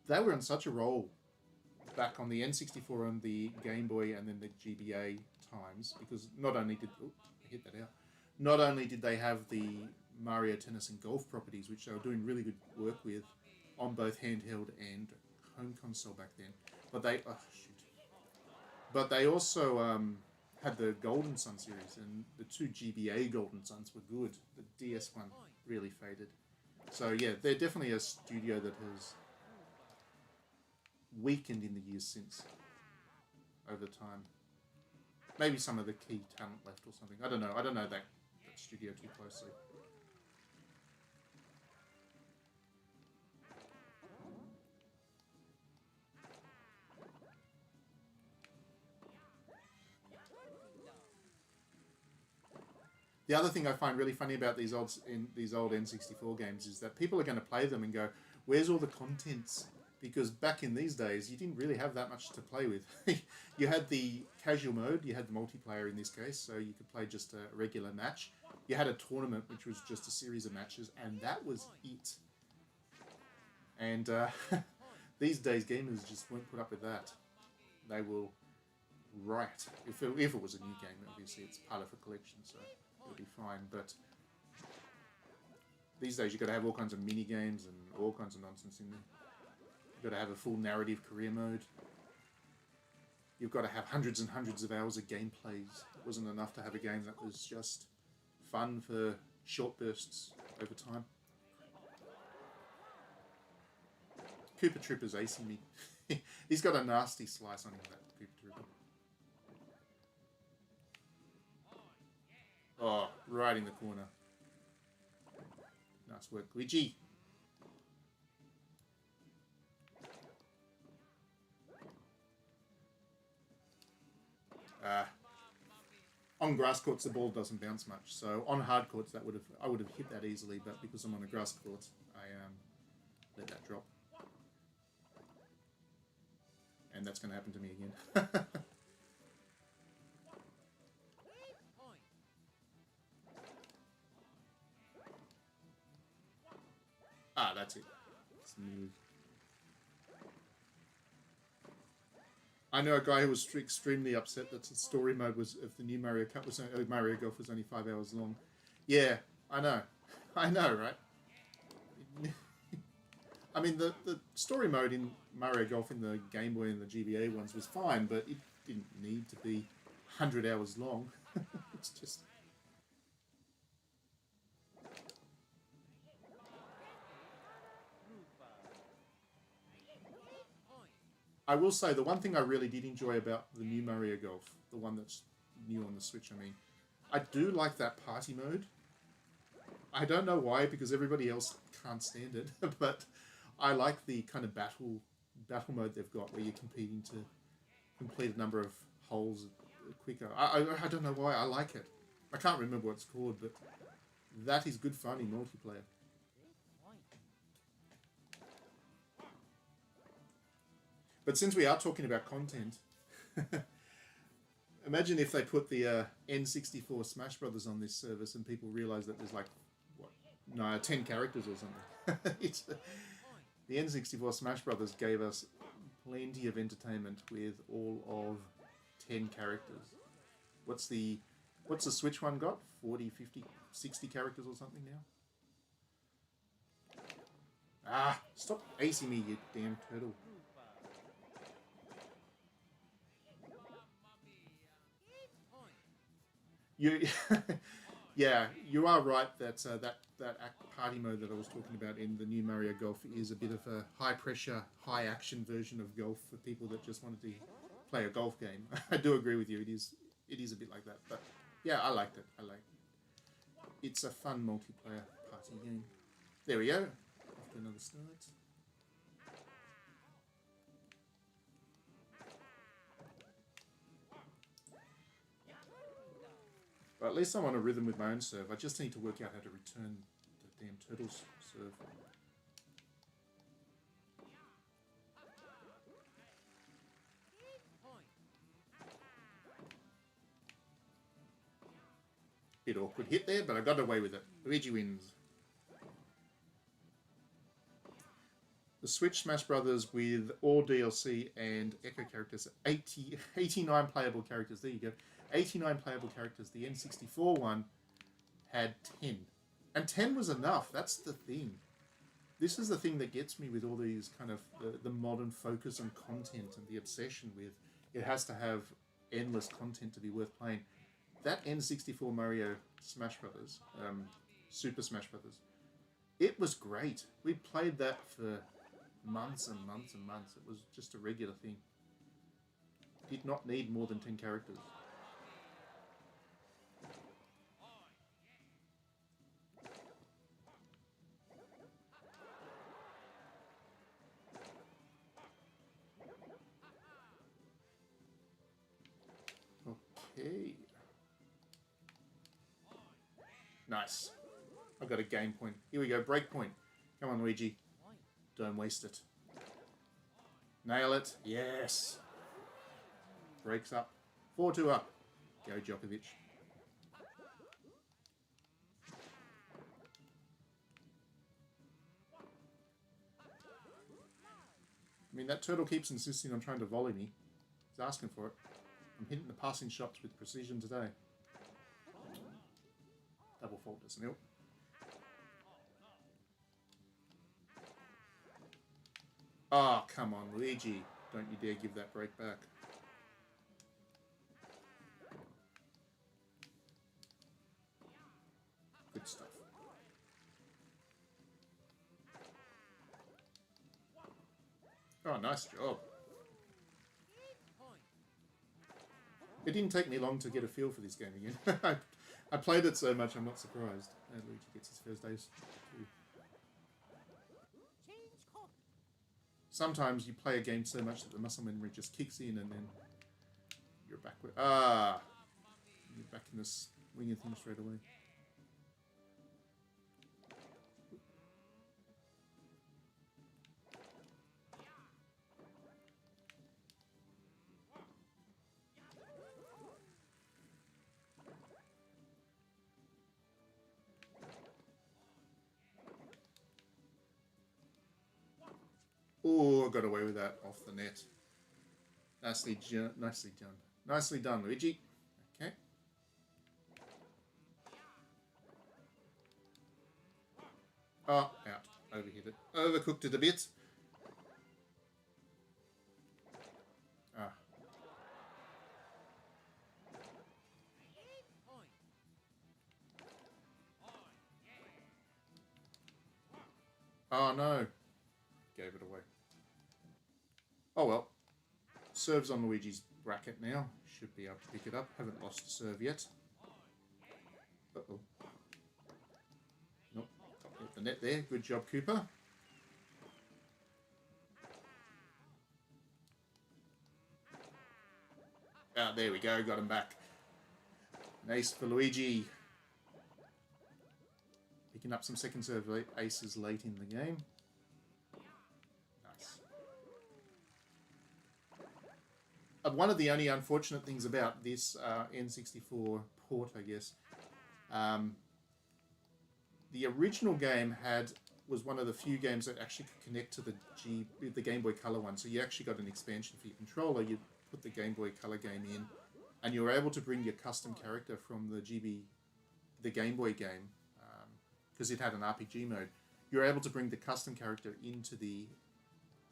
were on such a roll back on the N64 and the Game Boy and then the GBA times, because not only did they have the Mario Tennis and Golf properties, which they were doing really good work with on both handheld and home console back then, but But they also had the Golden Sun series, and the two GBA Golden Suns were good. The DS one really faded. So yeah, they're definitely a studio that has weakened in the years since, over time. Maybe some of the key talent left or something. I don't know. I don't know that studio too closely. The other thing I find really funny about these old N64 games is that people are going to play them and go, "Where's all the contents?" Because back in these days, you didn't really have that much to play with. You had the casual mode, you had the multiplayer in this case, so you could play just a regular match. You had a tournament, which was just a series of matches, and that was it. And these days, gamers just won't put up with that. They will riot. If it was a new game, obviously it's part of a collection, so it'll be fine. But these days, you've got to have all kinds of mini games and all kinds of nonsense in there. You've got to have a full narrative career mode. You've got to have hundreds and hundreds of hours of gameplays. It wasn't enough to have a game that was just fun for short bursts over time. Koopa Trooper's acing me. He's got a nasty slice on him, that Koopa Trooper. Oh, right in the corner. Nice work, Luigi. On grass courts, the ball doesn't bounce much. So on hard courts, I would have hit that easily. But because I'm on a grass court, I let that drop, and that's going to happen to me again. That's it. Smooth. I know a guy who was extremely upset that the story mode was of the new Mario Kart was Mario Golf was only 5 hours long. Yeah, I know, right? I mean, the story mode in Mario Golf in the Game Boy and the GBA ones was fine, but it didn't need to be 100 hours long. It's just. I will say the one thing I really did enjoy about the new Mario Golf, the one that's new on the Switch, I do like that party mode. I don't know why, because everybody else can't stand it, but I like the kind of battle mode they've got where you're competing to complete a number of holes quicker. I don't know why, I like it. I can't remember what it's called, but that is good fun in multiplayer. But since we are talking about content, imagine if they put the N64 Smash Brothers on this service and people realise that there's 10 characters or something. The N64 Smash Brothers gave us plenty of entertainment with all of 10 characters. What's the Switch one got? 40, 50, 60 characters or something now? Stop acing me, you damn turtle. Yeah, you are right that that party mode that I was talking about in the new Mario Golf is a bit of a high pressure, high action version of golf for people that just wanted to play a golf game. I do agree with you. It is a bit like that, but yeah, I liked it. It's a fun multiplayer party game. There we go. Off to another start. But at least I'm on a rhythm with my own serve. I just need to work out how to return the damn turtle's serve. Bit awkward hit there, but I got away with it. Luigi wins. The Switch Smash Brothers with all DLC and Echo characters, 89 playable characters. There you go. 89 playable characters. The N64 one had 10. And 10 was enough. That's the thing. This is the thing that gets me with all these kind of the modern focus on content and the obsession with it has to have endless content to be worth playing. That N64 Mario Smash Brothers, Super Smash Brothers, it was great. We played that for months and months and months. It was just a regular thing. Did not need more than 10 characters. Okay. Nice. I've got a game point. Here we go, break point. Come on, Luigi. Don't waste it. Nail it. Yes. Breaks up. 4-2 up. Go, Djokovic. I mean, that turtle keeps insisting on trying to volley me. He's asking for it. I'm hitting the passing shots with precision today. Double fault, doesn't it? Oh, come on, Luigi. Don't you dare give that break back. Good stuff. Oh, nice job. It didn't take me long to get a feel for this game again. I played it so much, I'm not surprised. And Luigi gets his first ace too. Sometimes you play a game so much that the muscle memory just kicks in and then you're back with... Ah! You're back in the swing of things straight away. Oh, I got away with that off the net. Nicely done. Nicely done, Luigi. Okay. Oh, out. Overhit it. Overcooked it a bit. Ah. Oh, no. Gave it away. Oh, well. Serve's on Luigi's bracket now. Should be able to pick it up. Haven't lost a serve yet. Uh-oh. Nope. Hit the net there. Good job, Cooper. Ah, there we go. Got him back. Nice for Luigi. Picking up some second serve aces late in the game. One of the only unfortunate things about this N64 port, I guess, the original game was one of the few games that actually could connect to the Game Boy Color one. So you actually got an expansion for your controller. You put the Game Boy Color game in, and you were able to bring your custom character from the Game Boy game, because it had an RPG mode. You were able to bring the custom character into the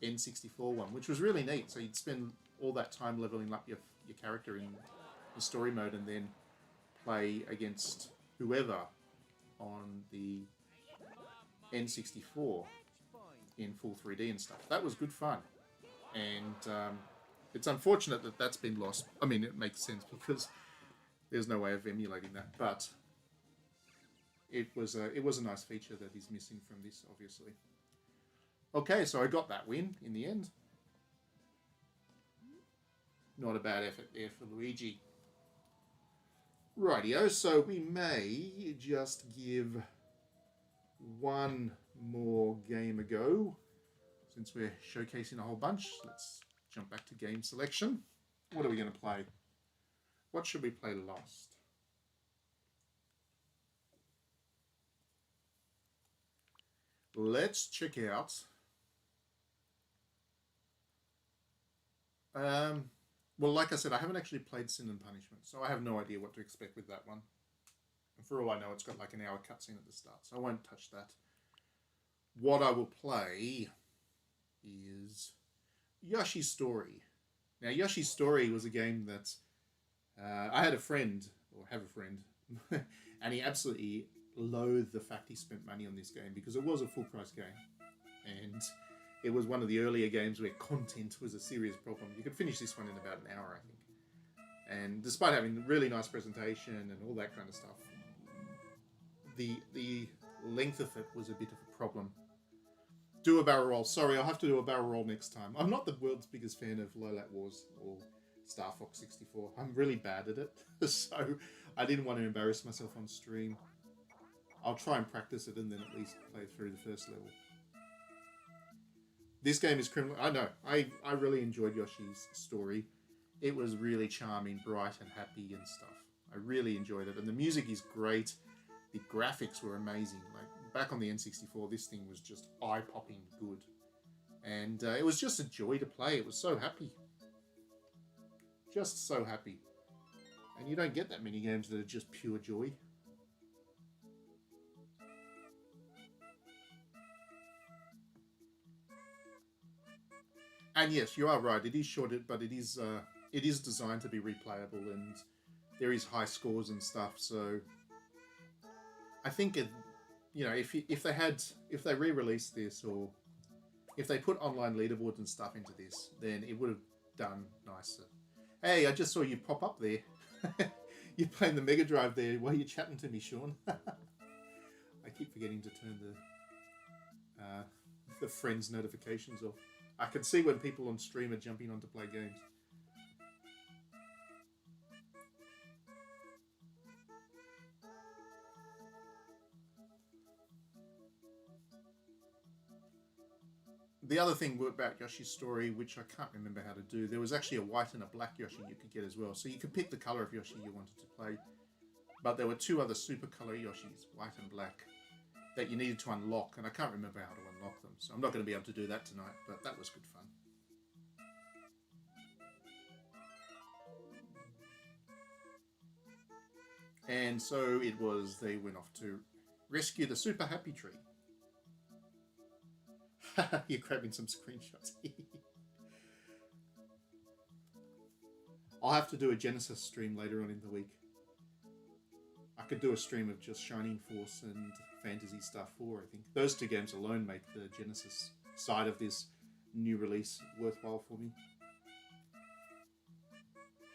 N64 one, which was really neat. So you'd spend all that time leveling up your character in the story mode and then play against whoever on the N64 in full 3D and stuff. That was good fun. And it's unfortunate that that's been lost. I mean, it makes sense because there's no way of emulating that, but it was a nice feature that is missing from this, obviously. Okay, so I got that win in the end. Not a bad effort there for Luigi. Rightio, so we may just give one more game a go. Since we're showcasing a whole bunch, let's jump back to game selection. What are we going to play? What should we play last? Let's check out... well, like I said, I haven't actually played Sin and Punishment, so I have no idea what to expect with that one. And for all I know, it's got like an hour cutscene at the start, so I won't touch that. What I will play is Yoshi's Story. Now, Yoshi's Story was a game that I had a friend, or have a friend, and he absolutely loathed the fact he spent money on this game because it was a full price game. And it was one of the earlier games where content was a serious problem. You could finish this one in about an hour, I think. And despite having really nice presentation and all that kind of stuff, the length of it was a bit of a problem. Do a barrel roll. Sorry, I'll have to do a barrel roll next time. I'm not the world's biggest fan of Lowlat Wars or Star Fox 64. I'm really bad at it, so I didn't want to embarrass myself on stream. I'll try and practice it and then at least play through the first level. This game is criminal. I know. I really enjoyed Yoshi's story. It was really charming, bright and happy and stuff. I really enjoyed it. And the music is great. The graphics were amazing. Like back on the N64, this thing was just eye-popping good. And it was just a joy to play. It was so happy. Just so happy. And you don't get that many games that are just pure joy. And yes, you are right. It is shorted, but it is designed to be replayable, and there is high scores and stuff. So I think it, you know, if they re-released this, or if they put online leaderboards and stuff into this, then it would have done nicer. Hey, I just saw you pop up there. You're playing the Mega Drive there while you're chatting to me, Sean. I keep forgetting to turn the friends notifications off. I can see when people on stream are jumping on to play games. The other thing about Yoshi's story, which I can't remember how to do, there was actually a white and a black Yoshi you could get as well. So you could pick the color of Yoshi you wanted to play. But there were two other super color Yoshis, white and black, that you needed to unlock, and I can't remember how to unlock them, so I'm not going to be able to do that tonight, but that was good fun. And so it was, they went off to rescue the Super Happy Tree. You're grabbing some screenshots. I'll have to do a Genesis stream later on in the week. I could do a stream of just Shining Force and Fantasy Star 4, I think. Those two games alone make the Genesis side of this new release worthwhile for me.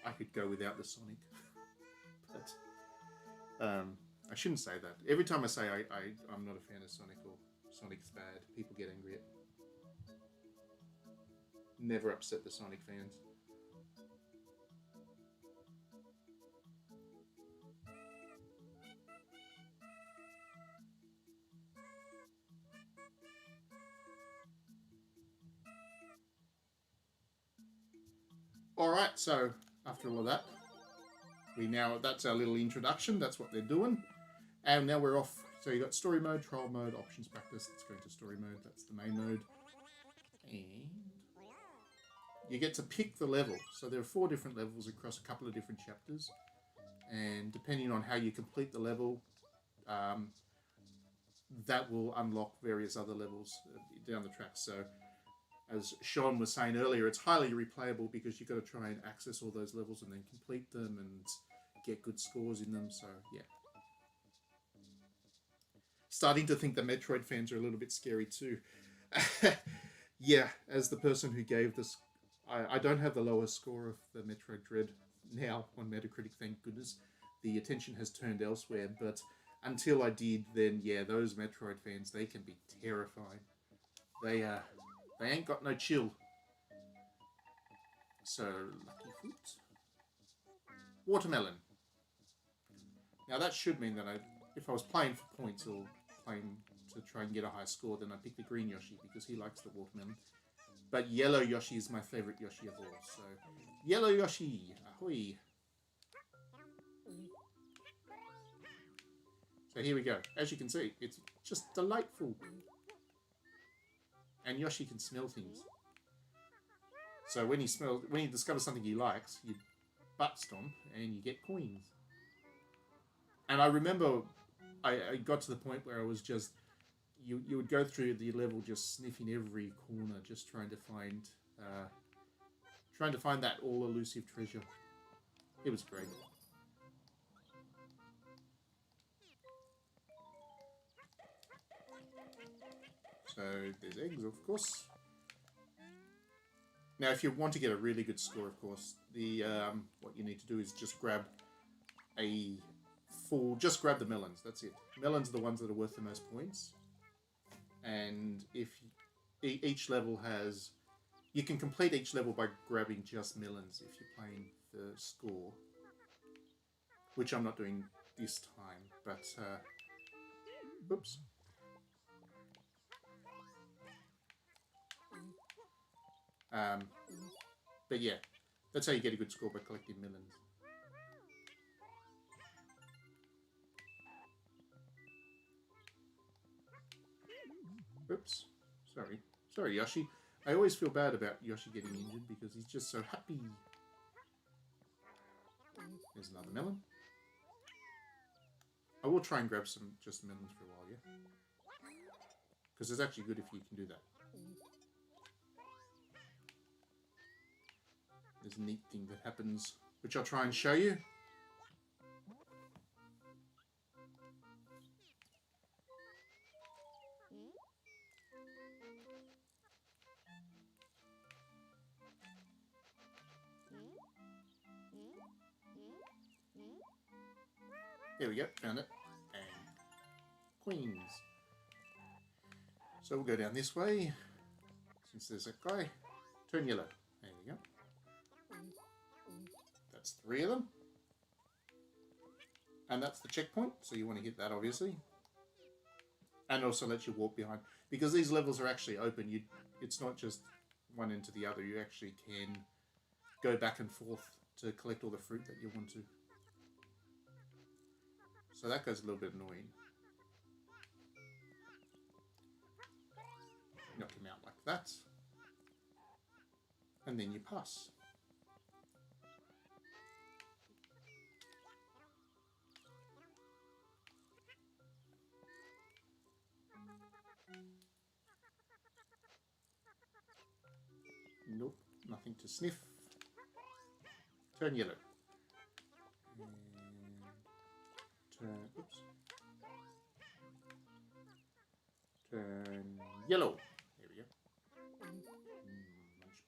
I could go without the Sonic. But I shouldn't say that. Every time I say I'm not a fan of Sonic or Sonic's bad, people get angry at me. Never upset the Sonic fans. Alright, so after all of that, that's our little introduction, that's what they're doing. And now we're off. So you got story mode, trial mode, options practice. Let's go into story mode, that's the main mode. And you get to pick the level. So there are 4 different levels across a couple of different chapters. And depending on how you complete the level, that will unlock various other levels down the track. So as Sean was saying earlier, it's highly replayable because you've got to try and access all those levels and then complete them and get good scores in them. So, yeah. Starting to think the Metroid fans are a little bit scary too. Yeah, as the person who gave this... I don't have the lowest score of the Metroid Dread now on Metacritic, thank goodness. The attention has turned elsewhere, but until I did, then yeah, those Metroid fans, they can be terrifying. They ain't got no chill. So, lucky fruit. Watermelon. Now that should mean that if I was playing for points or playing to try and get a high score, then I'd pick the green Yoshi because he likes the watermelon. But yellow Yoshi is my favourite Yoshi of all. So, yellow Yoshi, ahoy. So here we go. As you can see, it's just delightful. And Yoshi can smell things. So when he discovers something he likes, you butt stomp and you get coins. And I remember I got to the point where I was just, you would go through the level just sniffing every corner, just trying to find that all elusive treasure. It was great. So there's eggs, of course. Now, if you want to get a really good score, of course, the what you need to do is just grab a full... Just grab the melons, that's it. Melons are the ones that are worth the most points. And if each level has... You can complete each level by grabbing just melons if you're playing for score. Which I'm not doing this time, but... Oops. But yeah, that's how you get a good score, by collecting melons. Oops. Sorry, Yoshi. I always feel bad about Yoshi getting injured because he's just so happy. There's another melon. I will try and grab some just melons for a while, yeah? Because it's actually good if you can do that. There's a neat thing that happens, which I'll try and show you. There we go, found it. And queens. So we'll go down this way. Since there's that guy. Turn yellow. There we go. That's 3 of them. And that's the checkpoint, so you want to hit that, obviously. And also let you walk behind. Because these levels are actually open, it's not just one into the other. You actually can go back and forth to collect all the fruit that you want to. So that goes a little bit annoying. Knock him out like that. And then you pass. Nope, nothing to sniff. Turn yellow. And turn, oops. Turn yellow. There we go. Munch, munch.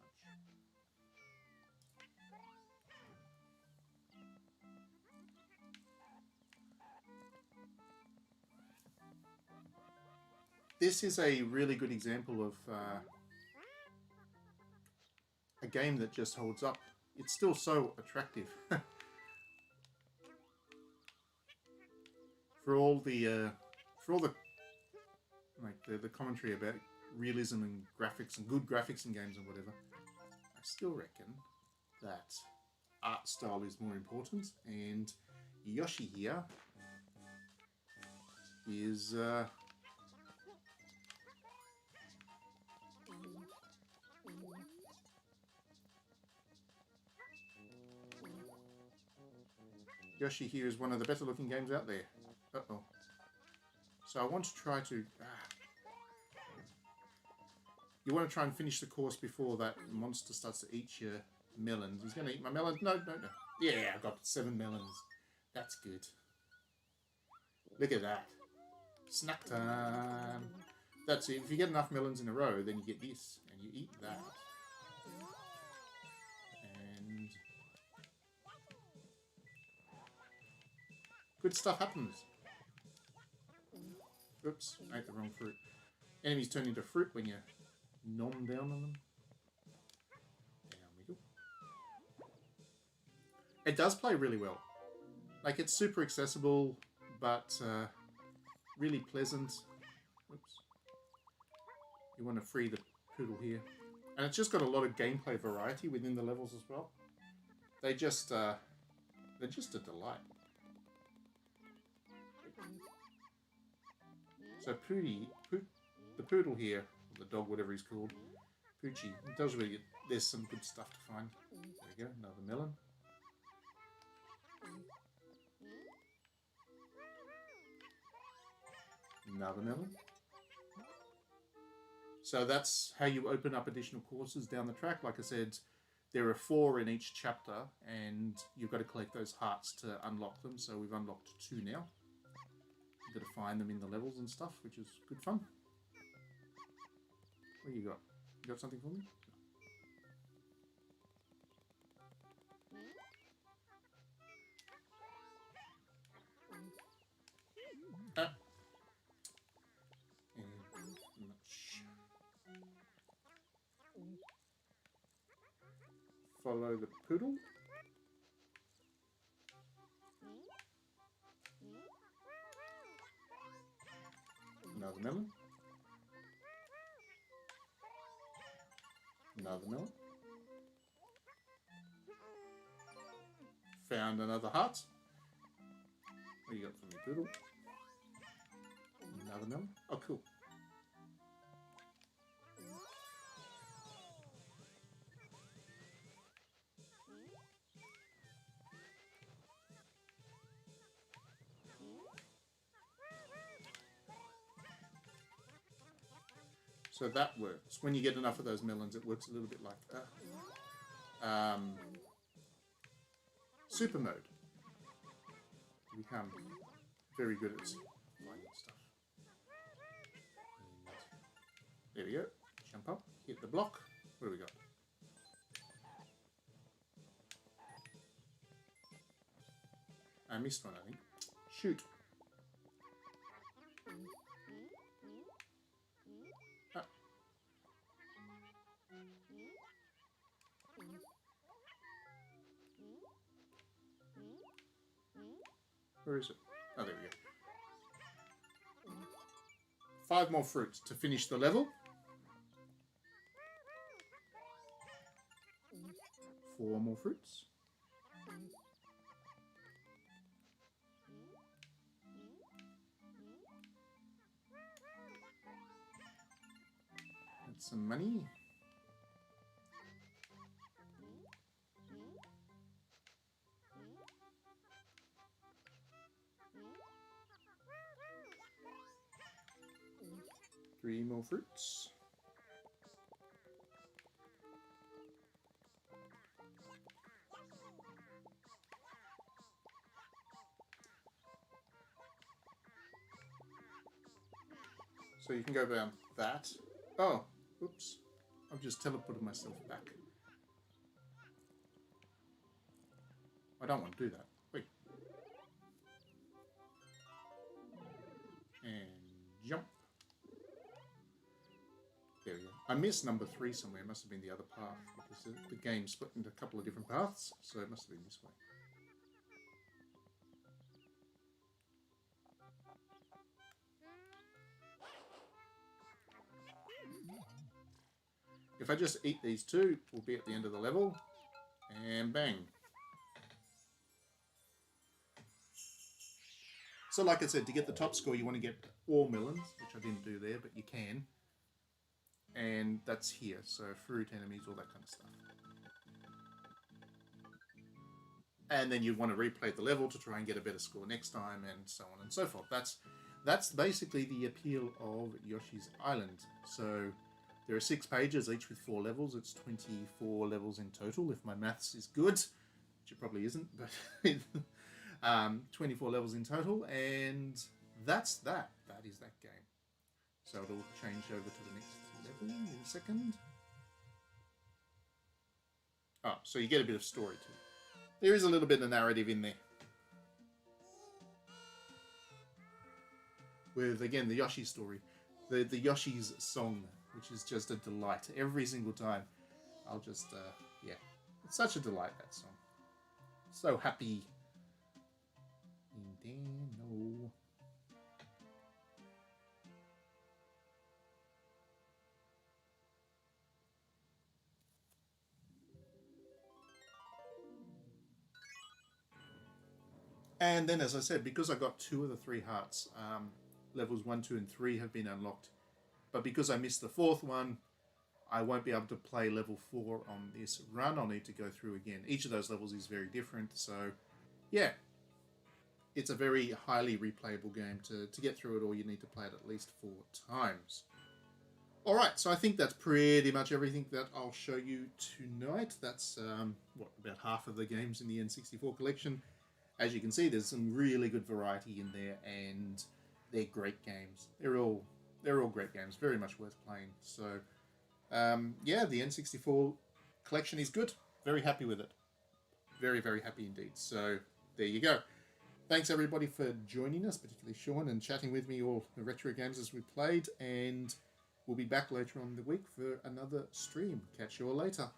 This is a really good example of a game that just holds up. It's still so attractive. for all the like the commentary about realism and graphics and good graphics in games and whatever, I still reckon that art style is more important, and Yoshi here is Yoshi here is one of the better looking games out there. Uh-oh. So I want to try to... You want to try and finish the course before that monster starts to eat your melons. He's going to eat my melons. No. Yeah, I got 7 melons. That's good. Look at that. Snack time. That's it. If you get enough melons in a row, then you get this. And you eat that. And... good stuff happens. Oops, I ate the wrong fruit. Enemies turn into fruit when you nom down on them. Down we go. It does play really well. Like, it's super accessible, but really pleasant. Oops. You want to free the poodle here. And it's just got a lot of gameplay variety within the levels as well. They're just a delight. So the poodle here, or the dog, whatever he's called, Poochie, it tells you there's some good stuff to find. There you go, another melon. Another melon. So that's how you open up additional courses down the track. Like I said, There are 4 in each chapter, and you've got to collect those hearts to unlock them. So we've unlocked 2 now. You've got to find them in the levels and stuff, which is good fun. What do you got? You got something for me? Ah. And much. Follow the poodle. Another melon. Another melon. Found another heart. What do you got for me, poodle? Another melon. Oh, cool. So that works. When you get enough of those melons, it works a little bit like super mode. You become very good at finding stuff. And there we go. Jump up, hit the block. What do we got? I missed one, I think. Shoot. Ah. Where is it? Oh, there we go. 5 more fruits to finish the level. 4 more fruits. And some money. Three more fruits. So you can go down that. Oh, oops. I've just teleported myself back. I don't want to do that. Wait. And jump. There we go. I missed number 3 somewhere. It must have been the other path because the game split into a couple of different paths. So it must have been this way. If I just eat these 2, we'll be at the end of the level. And bang. So like I said, to get the top score, you want to get all melons, which I didn't do there, but you can. And that's here, so fruit, enemies, all that kind of stuff. And then you want to replay the level to try and get a better score next time, and so on and so forth. That's basically the appeal of Yoshi's Island. So there are 6 pages, each with 4 levels. It's 24 levels in total, if my maths is good, which it probably isn't, but 24 levels in total, and that's that. That is that game. So it'll change over to the next level in a second. Oh, so you get a bit of story too. There is a little bit of narrative in there. With, again, the Yoshi story. The Yoshi's song, which is just a delight. Every single time. I'll just, yeah. It's such a delight, that song. So happy. Nintendo. And then, as I said, because I got 2 of the 3 hearts, levels 1, 2, and 3 have been unlocked. But because I missed the 4th one, I won't be able to play level 4 on this run. I'll need to go through again. Each of those levels is very different, so yeah. It's a very highly replayable game. To get through it all, you need to play it at least 4 times. All right, so I think that's pretty much everything that I'll show you tonight. That's about half of the games in the N64 collection. As you can see, there's some really good variety in there, and they're great games. They're all great games, very much worth playing. So yeah, the N64 collection is good. Very happy with it. Very, very happy indeed. So there you go. Thanks everybody for joining us, particularly Sean, and chatting with me all the retro games as we played. And we'll be back later on in the week for another stream. Catch you all later.